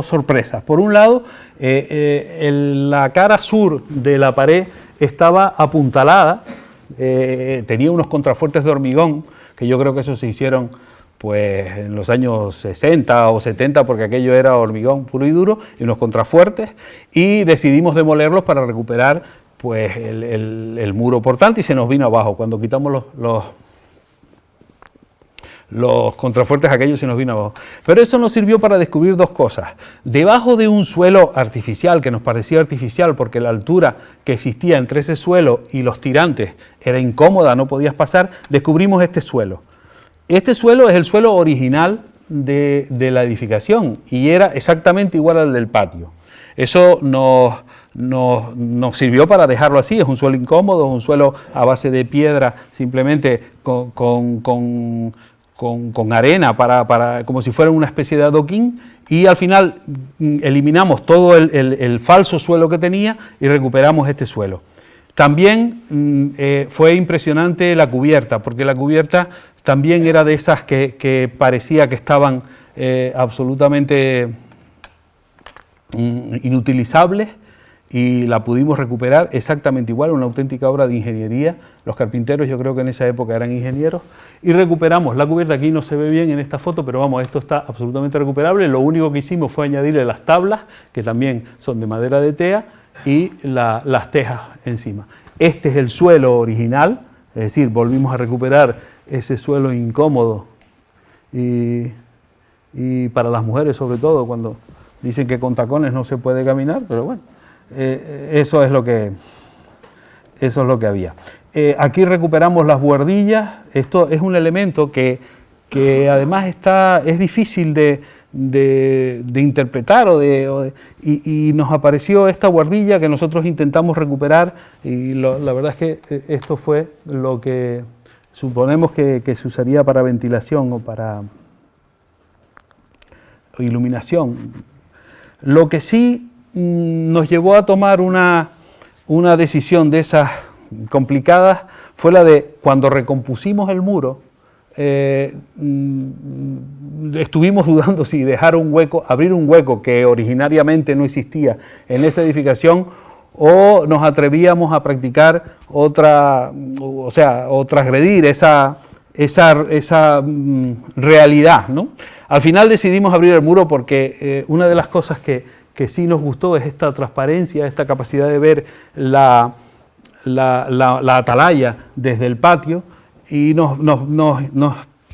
sorpresas. Por un lado, la cara sur de la pared estaba apuntalada, tenía unos contrafuertes de hormigón, que yo creo que esos se hicieron pues en los años 60 o 70, porque aquello era hormigón puro y duro, y unos contrafuertes, y decidimos demolerlos para recuperar pues el muro portante, y se nos vino abajo. Cuando quitamos los contrafuertes, aquello se nos vino abajo. Pero eso nos sirvió para descubrir dos cosas. Debajo de un suelo artificial, que nos parecía artificial porque la altura que existía entre ese suelo y los tirantes era incómoda, no podías pasar, descubrimos este suelo. Este suelo es el suelo original de la edificación y era exactamente igual al del patio. Eso nos sirvió para dejarlo así. Es un suelo incómodo, es un suelo a base de piedra, simplemente con arena, como si fuera una especie de adoquín, y al final eliminamos todo el falso suelo que tenía y recuperamos este suelo. También fue impresionante la cubierta, porque la cubierta también era de esas que parecía que estaban absolutamente inutilizables, y la pudimos recuperar exactamente igual, una auténtica obra de ingeniería. Los carpinteros yo creo que en esa época eran ingenieros, y recuperamos la cubierta. Aquí no se ve bien en esta foto, pero vamos, esto está absolutamente recuperable. Lo único que hicimos fue añadirle las tablas, que también son de madera de tea, y las tejas encima. Este es el suelo original, es decir, volvimos a recuperar ese suelo incómodo y para las mujeres sobre todo, cuando dicen que con tacones no se puede caminar, pero bueno, eso es lo que había. Aquí recuperamos las buhardillas. Esto es un elemento que además es difícil de interpretar y nos apareció esta buhardilla que nosotros intentamos recuperar y la verdad es que esto fue lo que suponemos que se usaría para ventilación o para iluminación. Lo que sí nos llevó a tomar una decisión de esas complicadas fue la de cuando recompusimos el muro, estuvimos dudando si dejar un hueco, abrir un hueco que originariamente no existía en esa edificación, o nos atrevíamos a practicar o transgredir esa realidad, ¿no? Al final decidimos abrir el muro porque una de las cosas que sí nos gustó es esta transparencia, esta capacidad de ver la atalaya desde el patio, y nos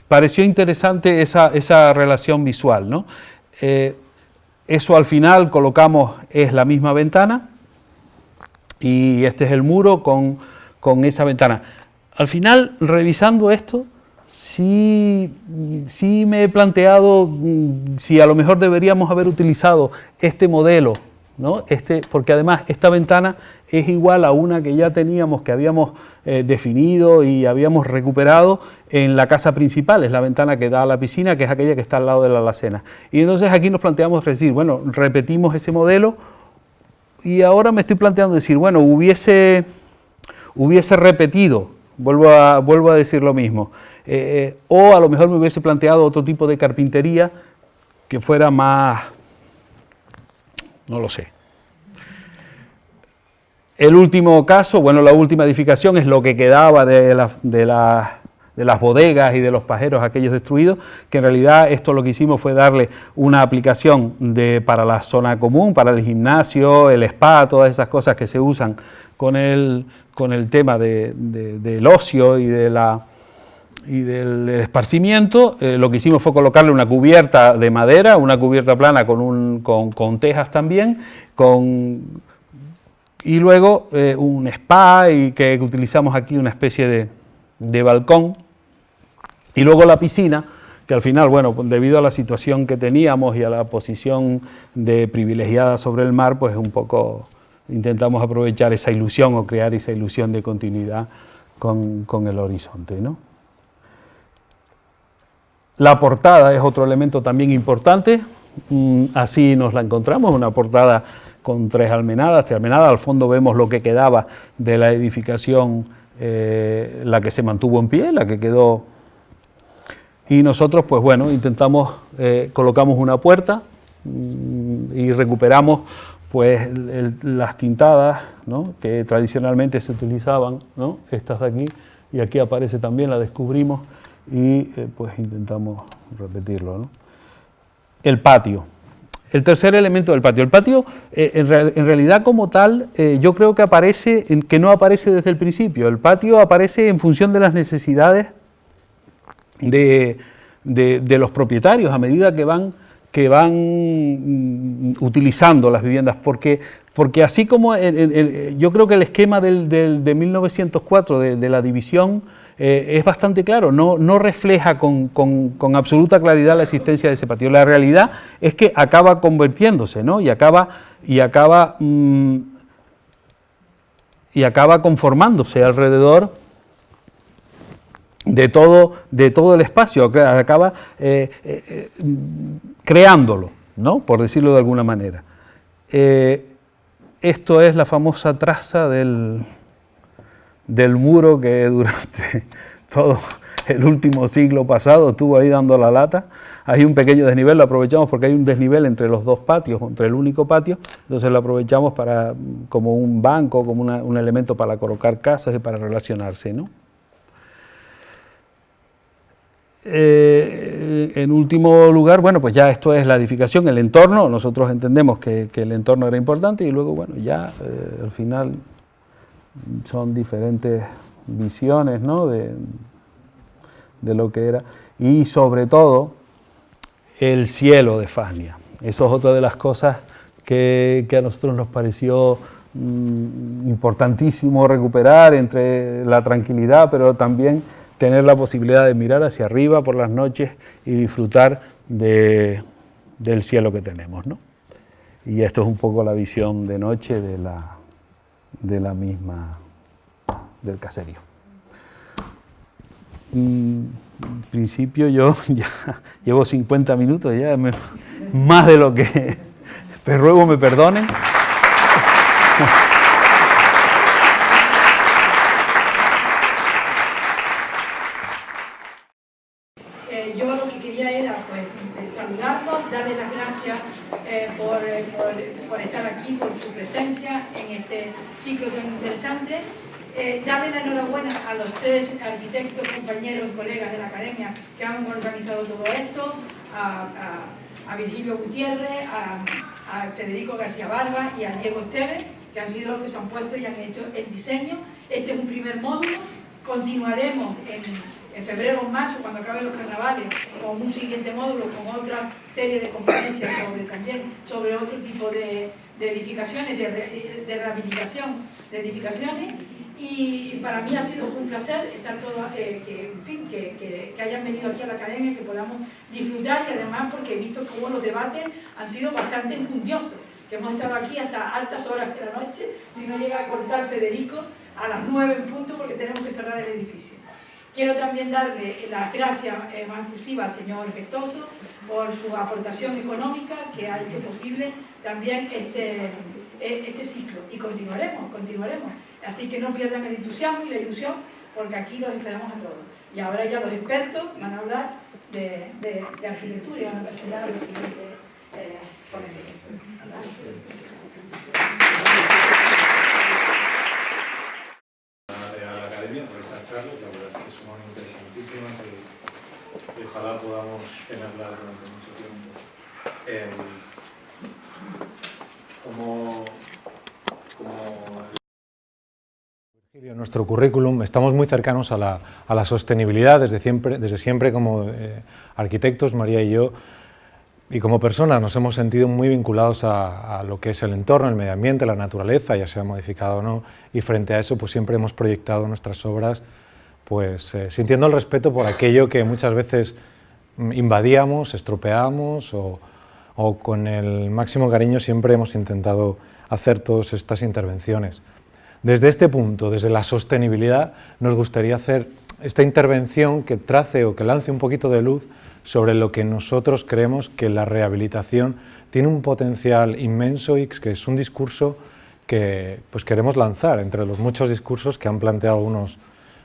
pareció interesante esa relación visual, ¿no? Eso al final colocamos, es la misma ventana, y este es el muro con esa ventana. Al final, revisando esto, sí me he planteado si a lo mejor deberíamos haber utilizado este modelo, ¿no? Porque además esta ventana es igual a una que ya teníamos, que habíamos definido y habíamos recuperado en la casa principal, es la ventana que da a la piscina, que es aquella que está al lado de la alacena. Y entonces aquí nos planteamos decir, bueno, repetimos ese modelo, y ahora me estoy planteando decir, bueno, hubiese repetido, vuelvo a decir lo mismo, o a lo mejor me hubiese planteado otro tipo de carpintería que fuera más, no lo sé. El último caso, bueno, la última edificación es lo que quedaba de las bodegas y de los pajeros aquellos destruidos, que en realidad esto lo que hicimos fue darle una aplicación para la zona común, para el gimnasio, el spa, todas esas cosas que se usan con el tema del ocio y del esparcimiento. Lo que hicimos fue colocarle una cubierta de madera, una cubierta plana con tejas también, y luego un spa, y que utilizamos aquí una especie de balcón, y luego la piscina, que al final, bueno, debido a la situación que teníamos y a la posición privilegiada sobre el mar, pues un poco intentamos aprovechar esa ilusión o crear esa ilusión de continuidad con el horizonte, ¿no? La portada es otro elemento también importante, así nos la encontramos, una portada con tres almenadas, al fondo vemos lo que quedaba de la edificación, la que se mantuvo en pie, la que quedó, y nosotros pues bueno, colocamos una puerta y recuperamos pues las tintadas, ¿no?, que tradicionalmente se utilizaban, ¿no?, estas de aquí, y aquí aparece también, la descubrimos, y pues intentamos repetirlo, ¿no? El patio. El tercer elemento del patio. El patio, en realidad como tal, yo creo que no aparece desde el principio. El patio aparece en función de las necesidades de los propietarios a medida que van utilizando las viviendas, porque así como yo creo que el esquema de 1904 de la división es bastante claro, no refleja con absoluta claridad la existencia de ese patio. La realidad es que acaba convirtiéndose, ¿no?, y acaba conformándose alrededor de todo el espacio, acaba creándolo, ¿no?, por decirlo de alguna manera. Esto es la famosa traza del muro que durante todo el último siglo pasado estuvo ahí dando la lata. Hay un pequeño desnivel, lo aprovechamos porque hay un desnivel entre los dos patios, entre el único patio, entonces lo aprovechamos como un banco, como un elemento para colocar casas y para relacionarse, ¿no? En último lugar, bueno, pues ya esto es la edificación, el entorno. Nosotros entendemos que el entorno era importante, y luego, bueno, ya al final son diferentes visiones, ¿no?, de lo que era, y sobre todo el cielo de Fania. Eso es otra de las cosas que a nosotros nos pareció importantísimo recuperar, entre la tranquilidad, pero también tener la posibilidad de mirar hacia arriba por las noches y disfrutar del cielo que tenemos, ¿no? Y esto es un poco la visión de noche de la misma, del caserío. En principio yo ya llevo 50 minutos, ya más de lo que... Te ruego me perdonen. Yo lo que quería era pues, saludarlos, darles las gracias por estar aquí, por su presencia en este ciclo tan interesante. Darle la enhorabuena a los 3 arquitectos, compañeros y colegas de la academia que han organizado todo esto, a Virgilio Gutiérrez, a Federico García Barba y a Diego Esteves, que han sido los que se han puesto y han hecho el diseño. Este es un primer módulo, continuaremos en febrero o marzo, cuando acaben los carnavales, con un siguiente módulo, con otra serie de conferencias sobre otro tipo de edificaciones, de rehabilitación de edificaciones. Y para mí ha sido un placer estar todos, que hayan venido aquí a la academia, que podamos disfrutar, y además porque he visto cómo los debates han sido bastante enjundiosos, que hemos estado aquí hasta altas horas de la noche, si no llega a cortar Federico a las 9 en punto, porque tenemos que cerrar el edificio. Quiero también darle las gracias más efusivas al señor Gestoso por su aportación económica que ha hecho posible también este ciclo. Y continuaremos. Así que no pierdan el entusiasmo y la ilusión, porque aquí los esperamos a todos. Y ahora ya los expertos van a hablar de arquitectura y van a presentar a los siguientes ponentes. A la academia por estas charlas, la verdad es que son interesantísimas y ojalá podamos tenerlas durante mucho tiempo. Virgilio, en nuestro currículum estamos muy cercanos a la sostenibilidad desde siempre como arquitectos, María y yo, y como personas nos hemos sentido muy vinculados a lo que es el entorno, el medio ambiente, la naturaleza, ya sea modificado o no, y frente a eso pues siempre hemos proyectado nuestras obras pues sintiendo el respeto por aquello que muchas veces invadíamos, estropeábamos o con el máximo cariño siempre hemos intentado hacer todas estas intervenciones. Desde este punto, desde la sostenibilidad, nos gustaría hacer esta intervención que trace o que lance un poquito de luz sobre lo que nosotros creemos que la rehabilitación tiene un potencial inmenso y que es un discurso que pues queremos lanzar entre los muchos discursos que han planteado algunos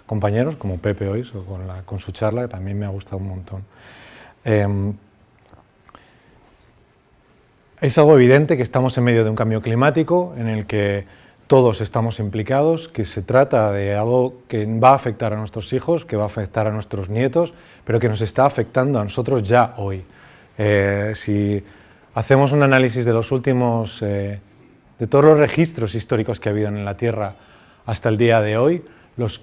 compañeros, como Pepe hoy, o con su charla, que también me ha gustado un montón. Es algo evidente que estamos en medio de un cambio climático en el que todos estamos implicados, que se trata de algo que va a afectar a nuestros hijos, que va a afectar a nuestros nietos, pero que nos está afectando a nosotros ya hoy. Si hacemos un análisis de los últimos, de todos los registros históricos que ha habido en la Tierra hasta el día de hoy, los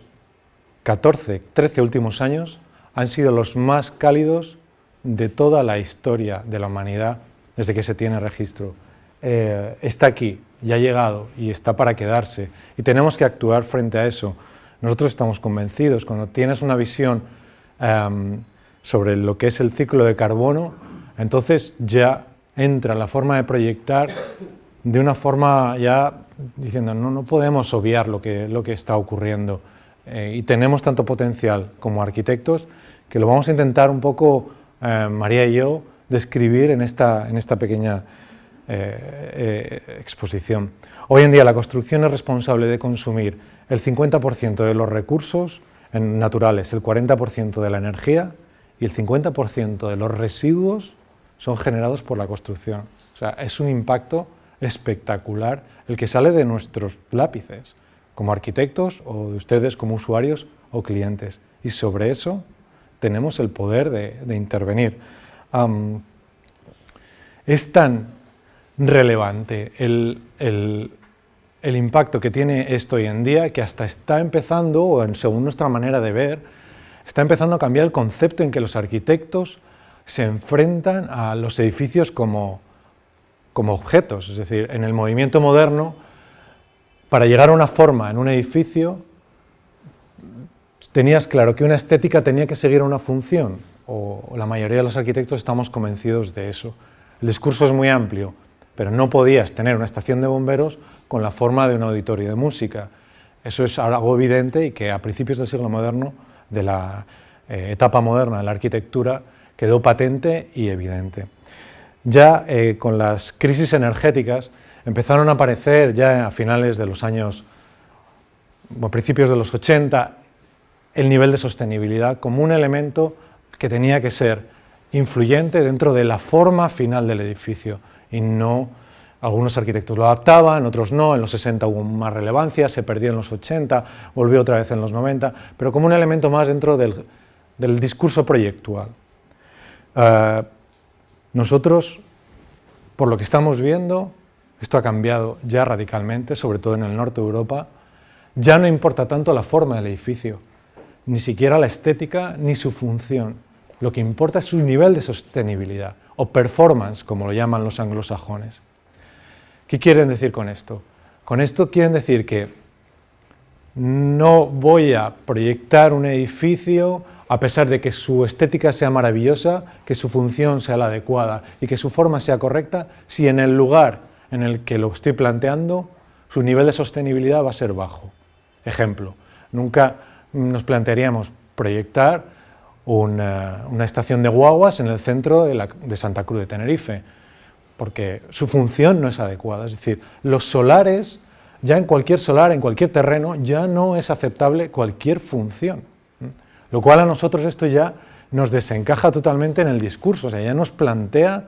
13 últimos años han sido los más cálidos de toda la historia de la humanidad desde que se tiene registro. Está aquí, ya ha llegado y está para quedarse y tenemos que actuar frente a eso. Nosotros estamos convencidos, cuando tienes una visión sobre lo que es el ciclo de carbono, entonces ya entra la forma de proyectar de una forma ya diciendo no podemos obviar lo que está ocurriendo y tenemos tanto potencial como arquitectos que lo vamos a intentar un poco, María y yo, describir en esta pequeña exposición. Hoy en día la construcción es responsable de consumir el 50% de los recursos naturales, el 40% de la energía y el 50% de los residuos son generados por la construcción. O sea, es un impacto espectacular el que sale de nuestros lápices como arquitectos o de ustedes como usuarios o clientes. Y sobre eso tenemos el poder de intervenir. Es tan relevante el impacto que tiene esto hoy en día, que hasta está empezando, o según nuestra manera de ver, está empezando a cambiar el concepto en que los arquitectos se enfrentan a los edificios como objetos. Es decir, en el movimiento moderno, para llegar a una forma en un edificio, tenías claro que una estética tenía que seguir una función, o la mayoría de los arquitectos estamos convencidos de eso. El discurso es muy amplio, pero no podías tener una estación de bomberos con la forma de un auditorio de música. Eso es algo evidente y que a principios del siglo moderno, de la etapa moderna de la arquitectura, quedó patente y evidente. Ya con las crisis energéticas empezaron a aparecer ya a finales de los años, o principios de los 80, el nivel de sostenibilidad como un elemento que tenía que ser influyente dentro de la forma final del edificio, y no, algunos arquitectos lo adaptaban, otros no, en los 60 hubo más relevancia, se perdió en los 80, volvió otra vez en los 90, pero como un elemento más dentro del discurso proyectual. Nosotros, por lo que estamos viendo, esto ha cambiado ya radicalmente, sobre todo en el norte de Europa. Ya no importa tanto la forma del edificio, ni siquiera la estética ni su función. Lo que importa es su nivel de sostenibilidad, o performance, como lo llaman los anglosajones. ¿Qué quieren decir con esto? Con esto quieren decir que no voy a proyectar un edificio a pesar de que su estética sea maravillosa, que su función sea la adecuada y que su forma sea correcta, si en el lugar en el que lo estoy planteando, su nivel de sostenibilidad va a ser bajo. Ejemplo, nunca nos plantearíamos proyectar una estación de guaguas en el centro de Santa Cruz de Tenerife, porque su función no es adecuada. Es decir, los solares, ya en cualquier solar, en cualquier terreno, ya no es aceptable cualquier función. Lo cual a nosotros esto ya nos desencaja totalmente en el discurso, o sea, ya nos plantea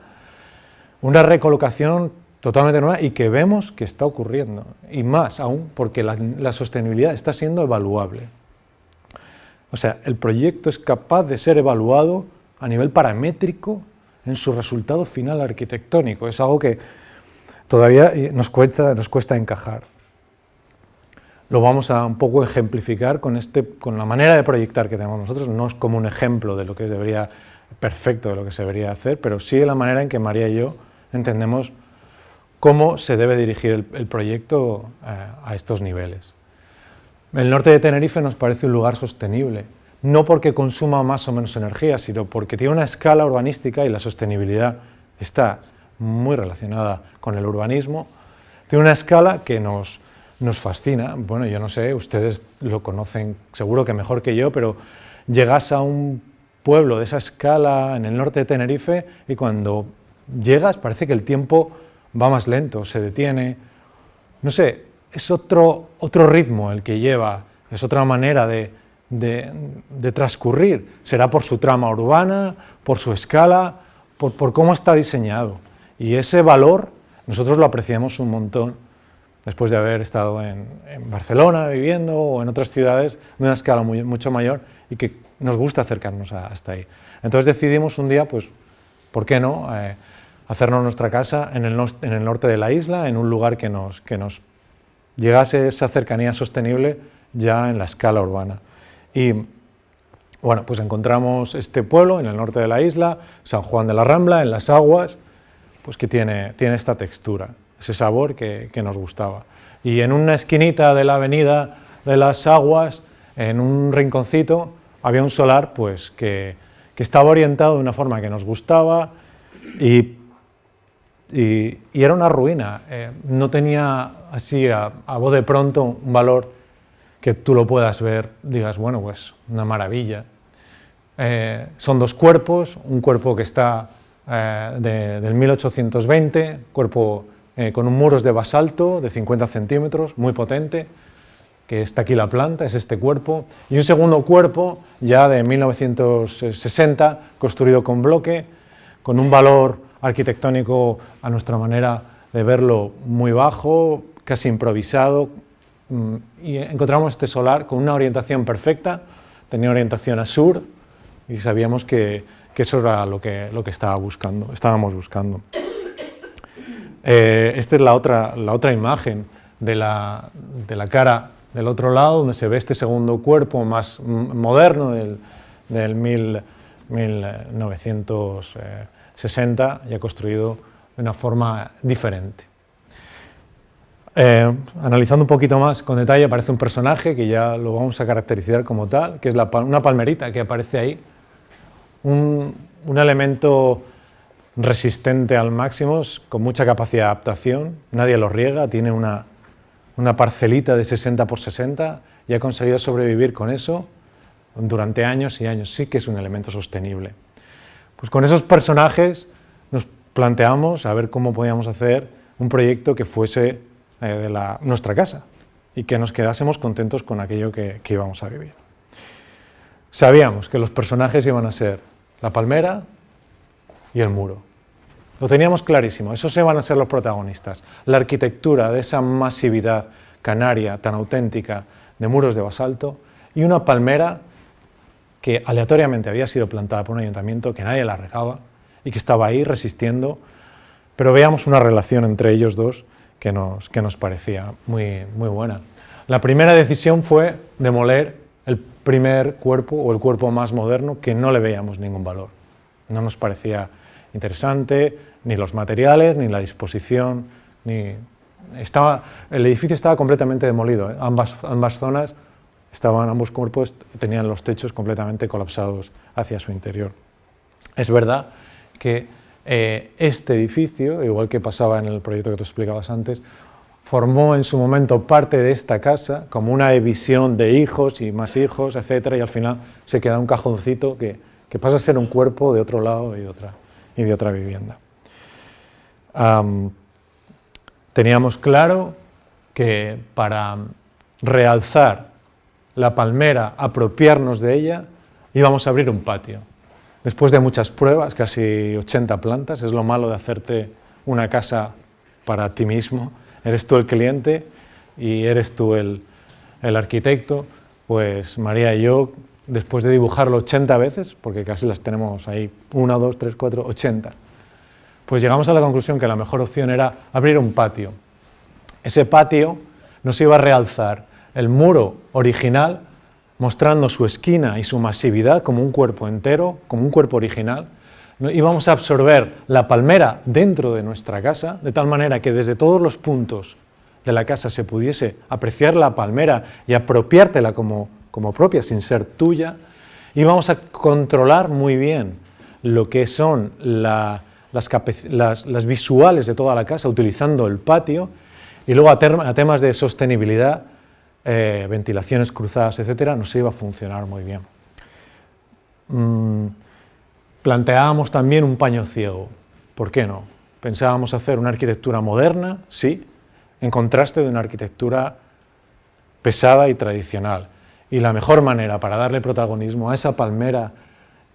una recolocación totalmente nueva y que vemos que está ocurriendo, y más aún porque la sostenibilidad está siendo evaluable. O sea, el proyecto es capaz de ser evaluado a nivel paramétrico en su resultado final arquitectónico. Es algo que todavía nos cuesta encajar. Lo vamos a un poco ejemplificar con la manera de proyectar que tenemos nosotros. No es como un ejemplo de lo que perfecto de lo que se debería hacer, pero sí la manera en que María y yo entendemos cómo se debe dirigir el proyecto a estos niveles. El norte de Tenerife nos parece un lugar sostenible, no porque consuma más o menos energía, sino porque tiene una escala urbanística, y la sostenibilidad está muy relacionada con el urbanismo. Tiene una escala que nos fascina. Bueno, yo no sé, ustedes lo conocen seguro que mejor que yo, pero llegas a un pueblo de esa escala en el norte de Tenerife y cuando llegas parece que el tiempo va más lento, se detiene. No sé, es otro ritmo el que lleva, es otra manera de transcurrir. Será por su trama urbana, por su escala, por cómo está diseñado. Y ese valor nosotros lo apreciamos un montón después de haber estado en Barcelona viviendo o en otras ciudades de una escala mucho mayor y que nos gusta acercarnos hasta ahí. Entonces decidimos un día, pues, ¿por qué no?, hacernos nuestra casa en el norte de la isla, en un lugar que nos llegase esa cercanía sostenible ya en la escala urbana. Y bueno, pues encontramos este pueblo en el norte de la isla, San Juan de la Rambla, en Las Aguas, pues que tiene esta textura, ese sabor que nos gustaba. Y en una esquinita de la avenida de Las Aguas, en un rinconcito, había un solar pues que estaba orientado de una forma que nos gustaba y era una ruina. No tenía así a voz de pronto un valor que tú lo puedas ver, digas, bueno, pues una maravilla. Son dos cuerpos, un cuerpo que está del 1820, cuerpo con un muros de basalto de 50 centímetros, muy potente, que está aquí la planta, es este cuerpo, y un segundo cuerpo ya de 1960, construido con bloque, con un valor arquitectónico a nuestra manera de verlo muy bajo, casi improvisado, y encontramos este solar con una orientación perfecta, tenía orientación a sur, y sabíamos que eso era lo que estábamos buscando. Esta es la otra imagen de la cara del otro lado, donde se ve este segundo cuerpo más moderno del 1960, ya construido de una forma diferente. Analizando un poquito más con detalle, aparece un personaje que ya lo vamos a caracterizar como tal, que es una palmerita que aparece ahí, un elemento resistente al máximo, con mucha capacidad de adaptación, nadie lo riega, tiene una parcelita de 60 por 60 y ha conseguido sobrevivir con eso durante años y años. Sí que es un elemento sostenible. Pues con esos personajes nos planteamos a ver cómo podíamos hacer un proyecto que fuese de nuestra casa y que nos quedásemos contentos con aquello que íbamos a vivir. Sabíamos que los personajes iban a ser la palmera y el muro. Lo teníamos clarísimo, esos iban a ser los protagonistas. La arquitectura de esa masividad canaria tan auténtica de muros de basalto y una palmera que aleatoriamente había sido plantada por un ayuntamiento, que nadie la regaba y que estaba ahí resistiendo, pero veíamos una relación entre ellos dos que nos parecía muy buena. La primera decisión fue demoler el primer cuerpo o el cuerpo más moderno, que no le veíamos ningún valor. No nos parecía interesante ni los materiales, ni la disposición, el edificio estaba completamente demolido, ¿eh? Ambas zonas ambos cuerpos tenían los techos completamente colapsados hacia su interior. Es verdad que este edificio, igual que pasaba en el proyecto que tú explicabas antes, formó en su momento parte de esta casa como una visión de hijos y más hijos, etcétera, y al final se queda un cajoncito que pasa a ser un cuerpo de otro lado y de otra vivienda. Teníamos claro que para realzar la palmera, apropiarnos de ella, íbamos a abrir un patio. Después de muchas pruebas, casi 80 plantas, es lo malo de hacerte una casa para ti mismo. Eres tú el cliente y eres tú el arquitecto. Pues María y yo, después de dibujarlo 80 veces, porque casi las tenemos ahí, 1, 2, 3, 4, 80, pues llegamos a la conclusión que la mejor opción era abrir un patio. Ese patio nos iba a realzar el muro original, mostrando su esquina y su masividad como un cuerpo entero, como un cuerpo original. Íbamos a absorber la palmera dentro de nuestra casa, de tal manera que desde todos los puntos de la casa se pudiese apreciar la palmera y apropiártela como propia, sin ser tuya. Íbamos a controlar muy bien lo que son las visuales de toda la casa, utilizando el patio, y luego a temas de sostenibilidad, ventilaciones cruzadas, etcétera, nos iba a funcionar muy bien. Planteábamos también un paño ciego. ¿Por qué no? Pensábamos hacer una arquitectura moderna, sí, en contraste de una arquitectura pesada y tradicional. Y la mejor manera para darle protagonismo a esa palmera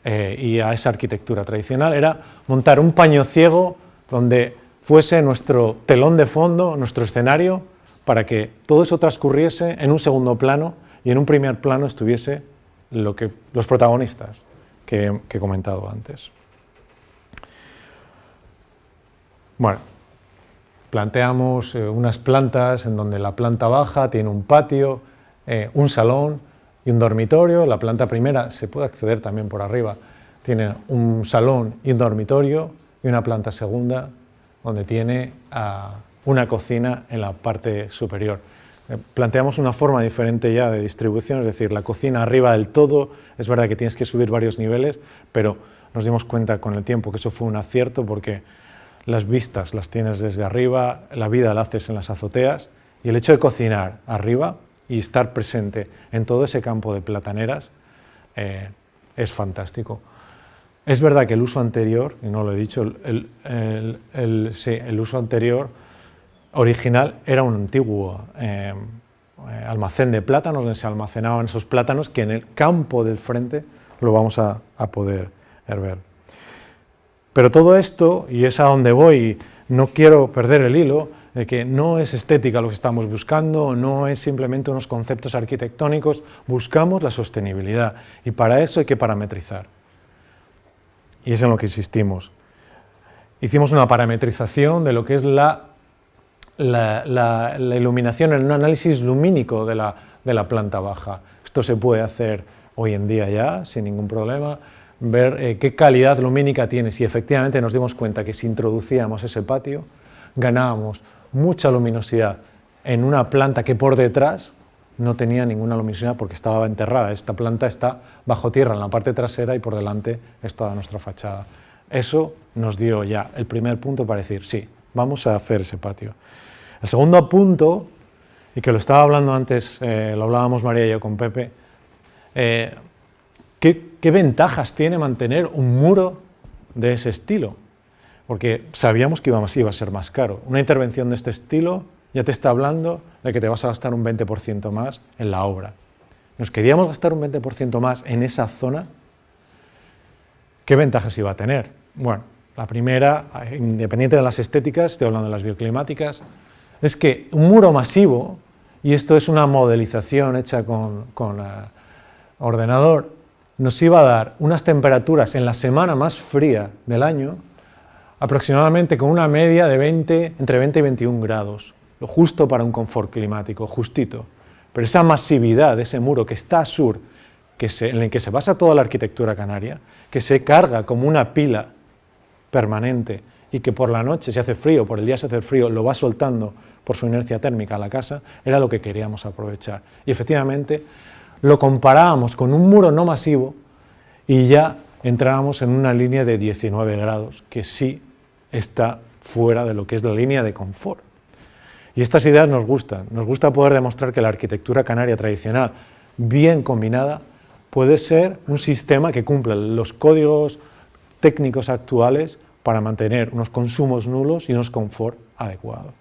y a esa arquitectura tradicional era montar un paño ciego donde fuese nuestro telón de fondo, nuestro escenario, para que todo eso transcurriese en un segundo plano y en un primer plano estuviese los protagonistas que he comentado antes. Bueno, planteamos unas plantas en donde la planta baja tiene un patio, un salón y un dormitorio. La planta primera se puede acceder también por arriba, tiene un salón y un dormitorio, y una planta segunda donde tiene una cocina en la parte superior. Planteamos una forma diferente ya de distribución, es decir, la cocina arriba del todo, es verdad que tienes que subir varios niveles, pero nos dimos cuenta con el tiempo que eso fue un acierto, porque las vistas las tienes desde arriba, la vida la haces en las azoteas, y el hecho de cocinar arriba y estar presente en todo ese campo de plataneras es fantástico. Es verdad que el uso anterior, y no lo he dicho, el uso anterior original era un antiguo almacén de plátanos donde se almacenaban esos plátanos, que en el campo del frente lo vamos a poder ver. Pero todo esto, y es a donde voy, no quiero perder el hilo, de que no es estética lo que estamos buscando, no es simplemente unos conceptos arquitectónicos, buscamos la sostenibilidad, y para eso hay que parametrizar. Y es en lo que insistimos. Hicimos una parametrización de lo que es la iluminación en un análisis lumínico de la planta baja. Esto se puede hacer hoy en día ya, sin ningún problema, ver qué calidad lumínica tiene. Si efectivamente nos dimos cuenta que si introducíamos ese patio, ganábamos mucha luminosidad en una planta que por detrás no tenía ninguna luminosidad porque estaba enterrada. Esta planta está bajo tierra en la parte trasera y por delante es toda nuestra fachada. Eso nos dio ya el primer punto para decir, sí, vamos a hacer ese patio. El segundo punto, y que lo estaba hablando antes, lo hablábamos María y yo con Pepe, ¿qué ventajas tiene mantener un muro de ese estilo? Porque sabíamos que iba a ser más caro. Una intervención de este estilo ya te está hablando de que te vas a gastar un 20% más en la obra. ¿Nos queríamos gastar un 20% más en esa zona? ¿Qué ventajas iba a tener? Bueno, la primera, independiente de las estéticas, estoy hablando de las bioclimáticas, es que un muro masivo, y esto es una modelización hecha con ordenador, nos iba a dar unas temperaturas en la semana más fría del año, aproximadamente con una media de entre 20 y 21 grados, lo justo para un confort climático, justito. Pero esa masividad de ese muro que está a sur, en el que se basa toda la arquitectura canaria, que se carga como una pila permanente y que por la noche se hace frío, por el día se hace frío, lo va soltando por su inercia térmica a la casa, era lo que queríamos aprovechar. Y efectivamente lo comparábamos con un muro no masivo y ya entrábamos en una línea de 19 grados, que sí está fuera de lo que es la línea de confort. Y estas ideas nos gusta poder demostrar que la arquitectura canaria tradicional, bien combinada, puede ser un sistema que cumpla los códigos técnicos actuales para mantener unos consumos nulos y unos confort adecuados.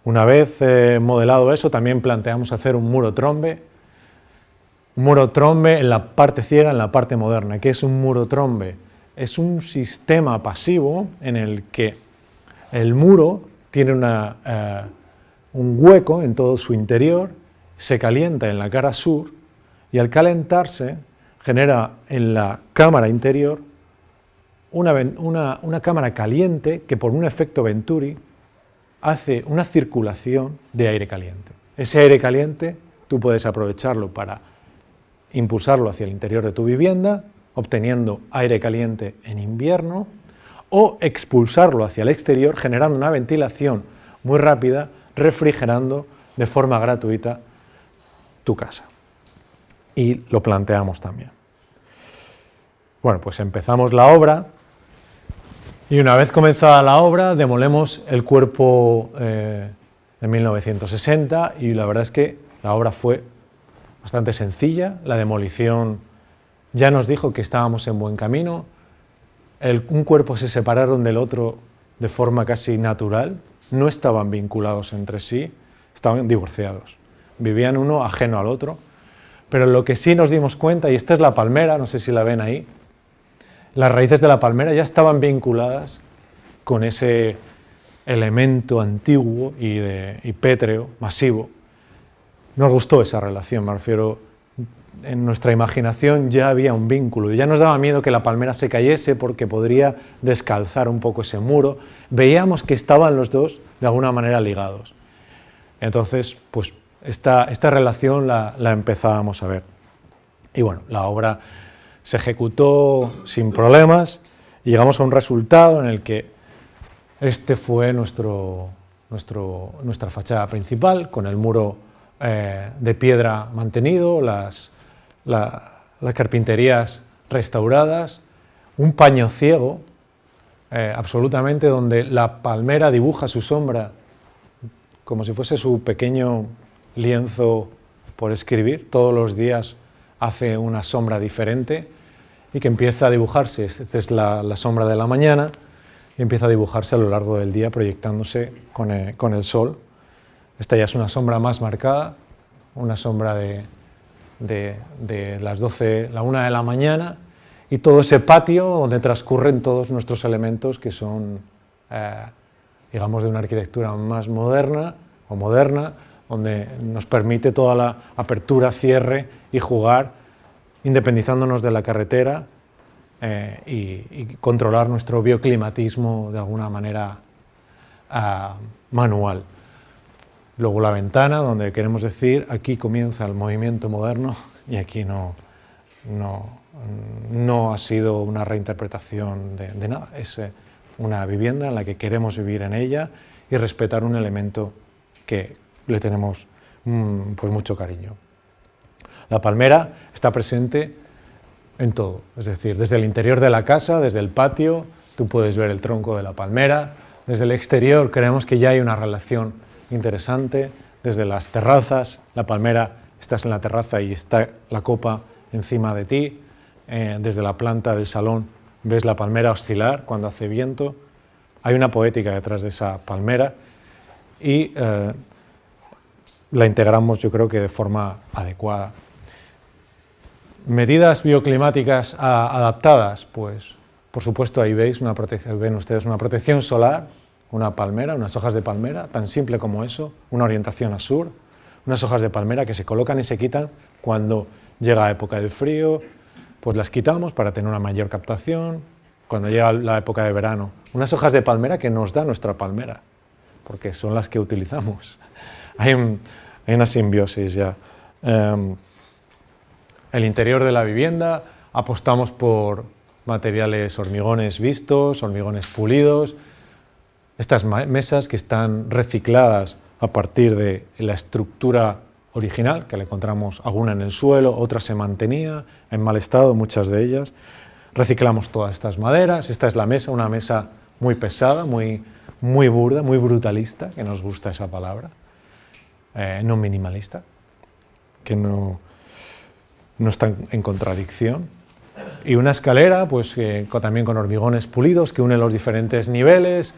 Una vez modelado eso, también planteamos hacer un muro trombe. Un muro trombe en la parte ciega, en la parte moderna. ¿Qué es un muro trombe? Es un sistema pasivo en el que el muro tiene un hueco en todo su interior, se calienta en la cara sur y al calentarse genera en la cámara interior una cámara caliente que por un efecto Venturi hace una circulación de aire caliente. Ese aire caliente tú puedes aprovecharlo para impulsarlo hacia el interior de tu vivienda, obteniendo aire caliente en invierno, o expulsarlo hacia el exterior, generando una ventilación muy rápida, refrigerando de forma gratuita tu casa. Y lo planteamos también. Bueno, pues empezamos la obra y una vez comenzada la obra demolemos el cuerpo de 1960 y la verdad es que la obra fue bastante sencilla. La demolición ya nos dijo que estábamos en buen camino. Un cuerpo se separaron del otro de forma casi natural, no estaban vinculados entre sí, estaban divorciados, vivían uno ajeno al otro, pero lo que sí nos dimos cuenta, y esta es la palmera, no sé si la ven ahí, las raíces de la palmera ya estaban vinculadas con ese elemento antiguo y pétreo, masivo. Nos gustó esa relación, me refiero. En nuestra imaginación ya había un vínculo, ya nos daba miedo que la palmera se cayese porque podría descalzar un poco ese muro. Veíamos que estaban los dos de alguna manera ligados. Entonces, pues esta relación la empezábamos a ver. Y bueno, la obra se ejecutó sin problemas y llegamos a un resultado en el que este fue nuestra fachada principal, con el muro de piedra mantenido, las carpinterías restauradas, un paño ciego, absolutamente, donde la palmera dibuja su sombra como si fuese su pequeño lienzo por escribir. Todos los días hace una sombra diferente y que empieza a dibujarse. Esta es la sombra de la mañana y empieza a dibujarse a lo largo del día proyectándose con el sol. Esta ya es una sombra más marcada, una sombra de las 12, la 1 de la mañana, y todo ese patio donde transcurren todos nuestros elementos que son, digamos, de una arquitectura más moderna, donde nos permite toda la apertura, cierre y jugar, independizándonos de la carretera y controlar nuestro bioclimatismo de alguna manera manual. Luego la ventana, donde queremos decir, aquí comienza el movimiento moderno y aquí no ha sido una reinterpretación de nada. Es una vivienda en la que queremos vivir en ella y respetar un elemento que le tenemos pues mucho cariño. La palmera está presente en todo, es decir, desde el interior de la casa, desde el patio, tú puedes ver el tronco de la palmera. Desde el exterior creemos que ya hay una relación interesante. Desde las terrazas, la palmera, estás en la terraza y está la copa encima de ti. Desde la planta del salón ves la palmera oscilar cuando hace viento. Hay una poética detrás de esa palmera y la integramos, yo creo que de forma adecuada. Medidas bioclimáticas adaptadas, pues por supuesto ahí veis ven ustedes una protección solar, una palmera, unas hojas de palmera, tan simple como eso, una orientación a sur, unas hojas de palmera que se colocan y se quitan cuando llega la época del frío, pues las quitamos para tener una mayor captación. Cuando llega la época de verano, unas hojas de palmera que nos da nuestra palmera, porque son las que utilizamos. Hay una simbiosis ya. El interior de la vivienda, apostamos por materiales hormigones vistos, hormigones pulidos. Estas mesas que están recicladas a partir de la estructura original, que le encontramos alguna en el suelo, otra se mantenía en mal estado, muchas de ellas. Reciclamos todas estas maderas. Esta es la mesa, una mesa muy pesada, muy burda, muy brutalista, que nos gusta esa palabra, no minimalista, que no está en contradicción. Y una escalera, pues también con hormigones pulidos, que une los diferentes niveles,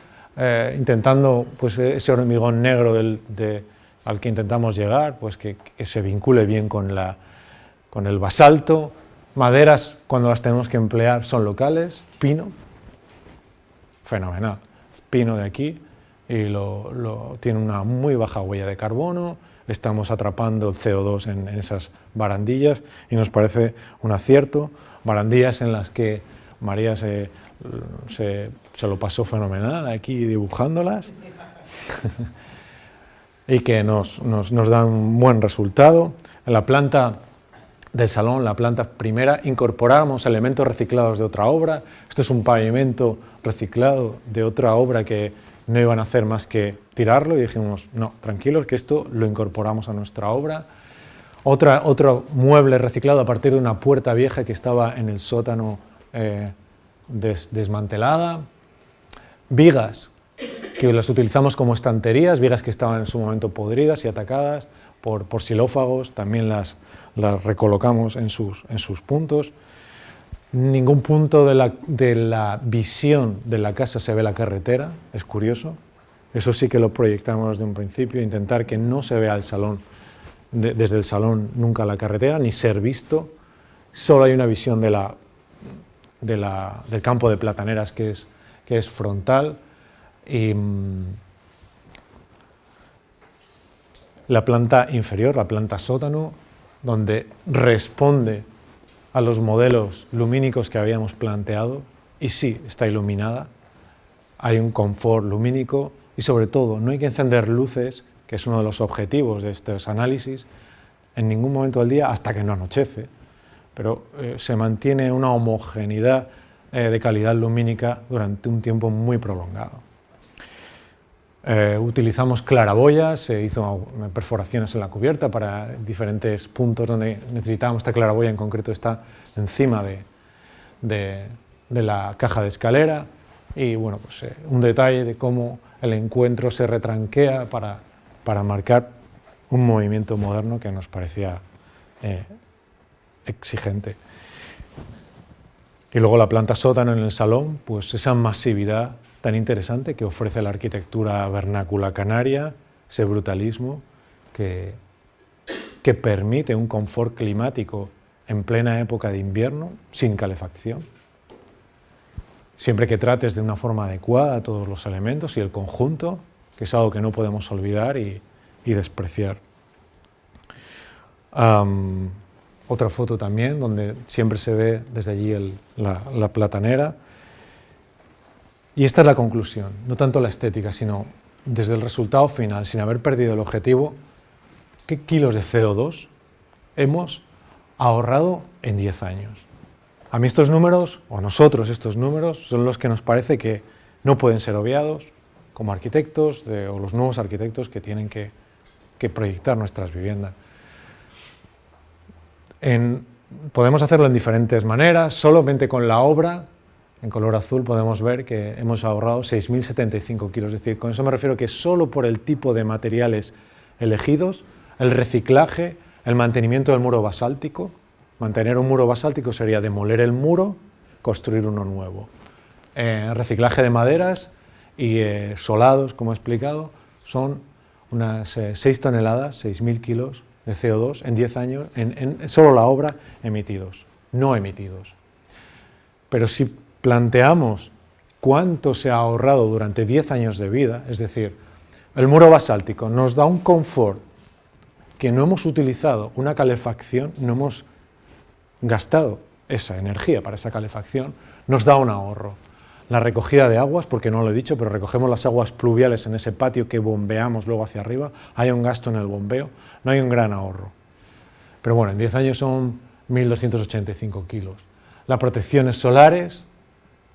intentando pues ese hormigón negro al que intentamos llegar, pues que se vincule bien con el basalto. Maderas, cuando las tenemos que emplear, son locales. Pino, fenomenal, pino de aquí, y tiene una muy baja huella de carbono. Estamos atrapando el CO2 en esas barandillas y nos parece un acierto. Barandillas en las que María se lo pasó fenomenal aquí dibujándolas y que nos dan un buen resultado. En la planta del salón, la planta primera, incorporamos elementos reciclados de otra obra. Esto es un pavimento reciclado de otra obra que no iban a hacer más que tirarlo, y dijimos, no, tranquilos, que esto lo incorporamos a nuestra obra. Otro mueble reciclado a partir de una puerta vieja que estaba en el sótano desmantelada. Vigas, que las utilizamos como estanterías, vigas que estaban en su momento podridas y atacadas por xilófagos, también las recolocamos en sus puntos. Ningún punto de la visión de la casa se ve la carretera, es curioso. Eso sí que lo proyectamos desde un principio, intentar que no se vea el salón, desde el salón nunca la carretera, ni ser visto. Solo hay una visión del campo de plataneras que es frontal. Y la planta inferior, la planta sótano, donde responde a los modelos lumínicos que habíamos planteado, y sí, está iluminada, hay un confort lumínico y sobre todo no hay que encender luces, que es uno de los objetivos de estos análisis, en ningún momento del día hasta que no anochece, pero se mantiene una homogeneidad de calidad lumínica durante un tiempo muy prolongado. Utilizamos claraboyas, se hizo perforaciones en la cubierta para diferentes puntos donde necesitábamos. Esta claraboya en concreto está encima de la caja de escalera, y bueno, pues un detalle de cómo el encuentro se retranquea para marcar un movimiento moderno que nos parecía exigente. Y luego la planta sótano en el salón, pues esa masividad tan interesante que ofrece la arquitectura vernácula canaria, ese brutalismo que permite un confort climático en plena época de invierno, sin calefacción. Siempre que trates de una forma adecuada todos los elementos y el conjunto, que es algo que no podemos olvidar y despreciar. Otra foto también, donde siempre se ve desde allí la platanera. Y esta es la conclusión, no tanto la estética, sino desde el resultado final, sin haber perdido el objetivo, ¿qué kilos de CO2 hemos ahorrado en 10 años? A mí estos números, o a nosotros estos números, son los que nos parece que no pueden ser obviados como arquitectos o los nuevos arquitectos que tienen que proyectar nuestras viviendas. Podemos hacerlo en diferentes maneras. Solamente con la obra, en color azul, podemos ver que hemos ahorrado 6.075 kilos. Es decir, con eso me refiero que solo por el tipo de materiales elegidos, el reciclaje, el mantenimiento del muro basáltico. Mantener un muro basáltico sería demoler el muro, construir uno nuevo. Reciclaje de maderas y solados, como he explicado, son unas 6 toneladas, 6.000 kilos de CO2 en 10 años, en solo la obra, emitidos, no emitidos. Pero si planteamos cuánto se ha ahorrado durante 10 años de vida, es decir, el muro basáltico nos da un confort que no hemos utilizado, una calefacción, no hemos gastado esa energía para esa calefacción, nos da un ahorro. La recogida de aguas, porque no lo he dicho, pero recogemos las aguas pluviales en ese patio que bombeamos luego hacia arriba, hay un gasto en el bombeo, no hay un gran ahorro. Pero bueno, en 10 años son 1.285 kilos. Las protecciones solares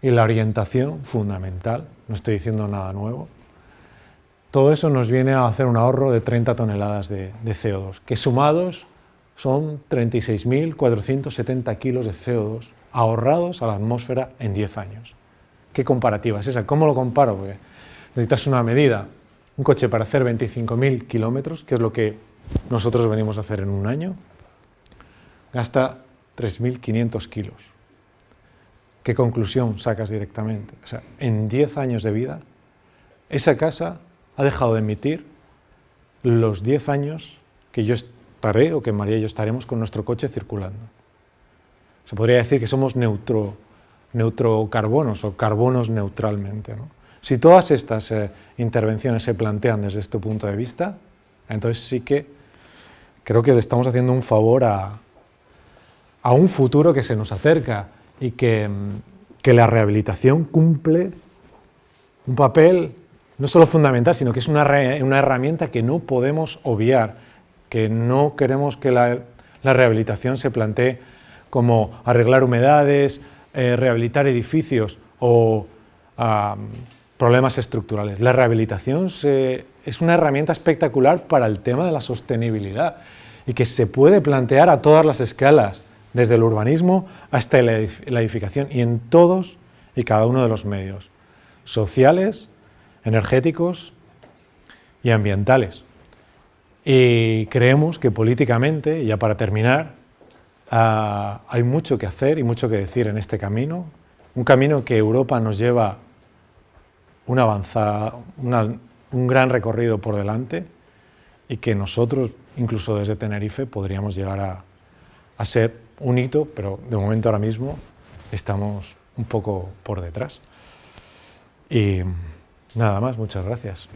y la orientación, fundamental, no estoy diciendo nada nuevo. Todo eso nos viene a hacer un ahorro de 30 toneladas de CO2, que sumados son 36.470 kilos de CO2 ahorrados a la atmósfera en 10 años. ¿Qué comparativa es esa? ¿Cómo lo comparo? Porque necesitas una medida. Un coche para hacer 25.000 kilómetros, que es lo que nosotros venimos a hacer en un año, gasta 3.500 kilos. ¿Qué conclusión sacas directamente? O sea, en 10 años de vida, esa casa ha dejado de emitir los 10 años que yo estaré, o que María y yo estaremos con nuestro coche circulando. Se podría decir que somos neutrocarbonos o carbonos neutralmente, ¿no? Si todas estas intervenciones se plantean desde este punto de vista, entonces sí que creo que le estamos haciendo un favor a un futuro que se nos acerca y que la rehabilitación cumple un papel no solo fundamental, sino que es una herramienta que no podemos obviar, que no queremos que la rehabilitación se plantee como arreglar humedades, rehabilitar edificios o problemas estructurales. La rehabilitación es una herramienta espectacular para el tema de la sostenibilidad y que se puede plantear a todas las escalas, desde el urbanismo hasta la edificación y en todos y cada uno de los medios sociales, energéticos y ambientales. Y creemos que políticamente, y ya para terminar, hay mucho que hacer y mucho que decir en este camino, un camino que Europa nos lleva una avanzada, un gran recorrido por delante y que nosotros, incluso desde Tenerife, podríamos llegar a ser un hito, pero de momento ahora mismo estamos un poco por detrás. Y nada más, muchas gracias.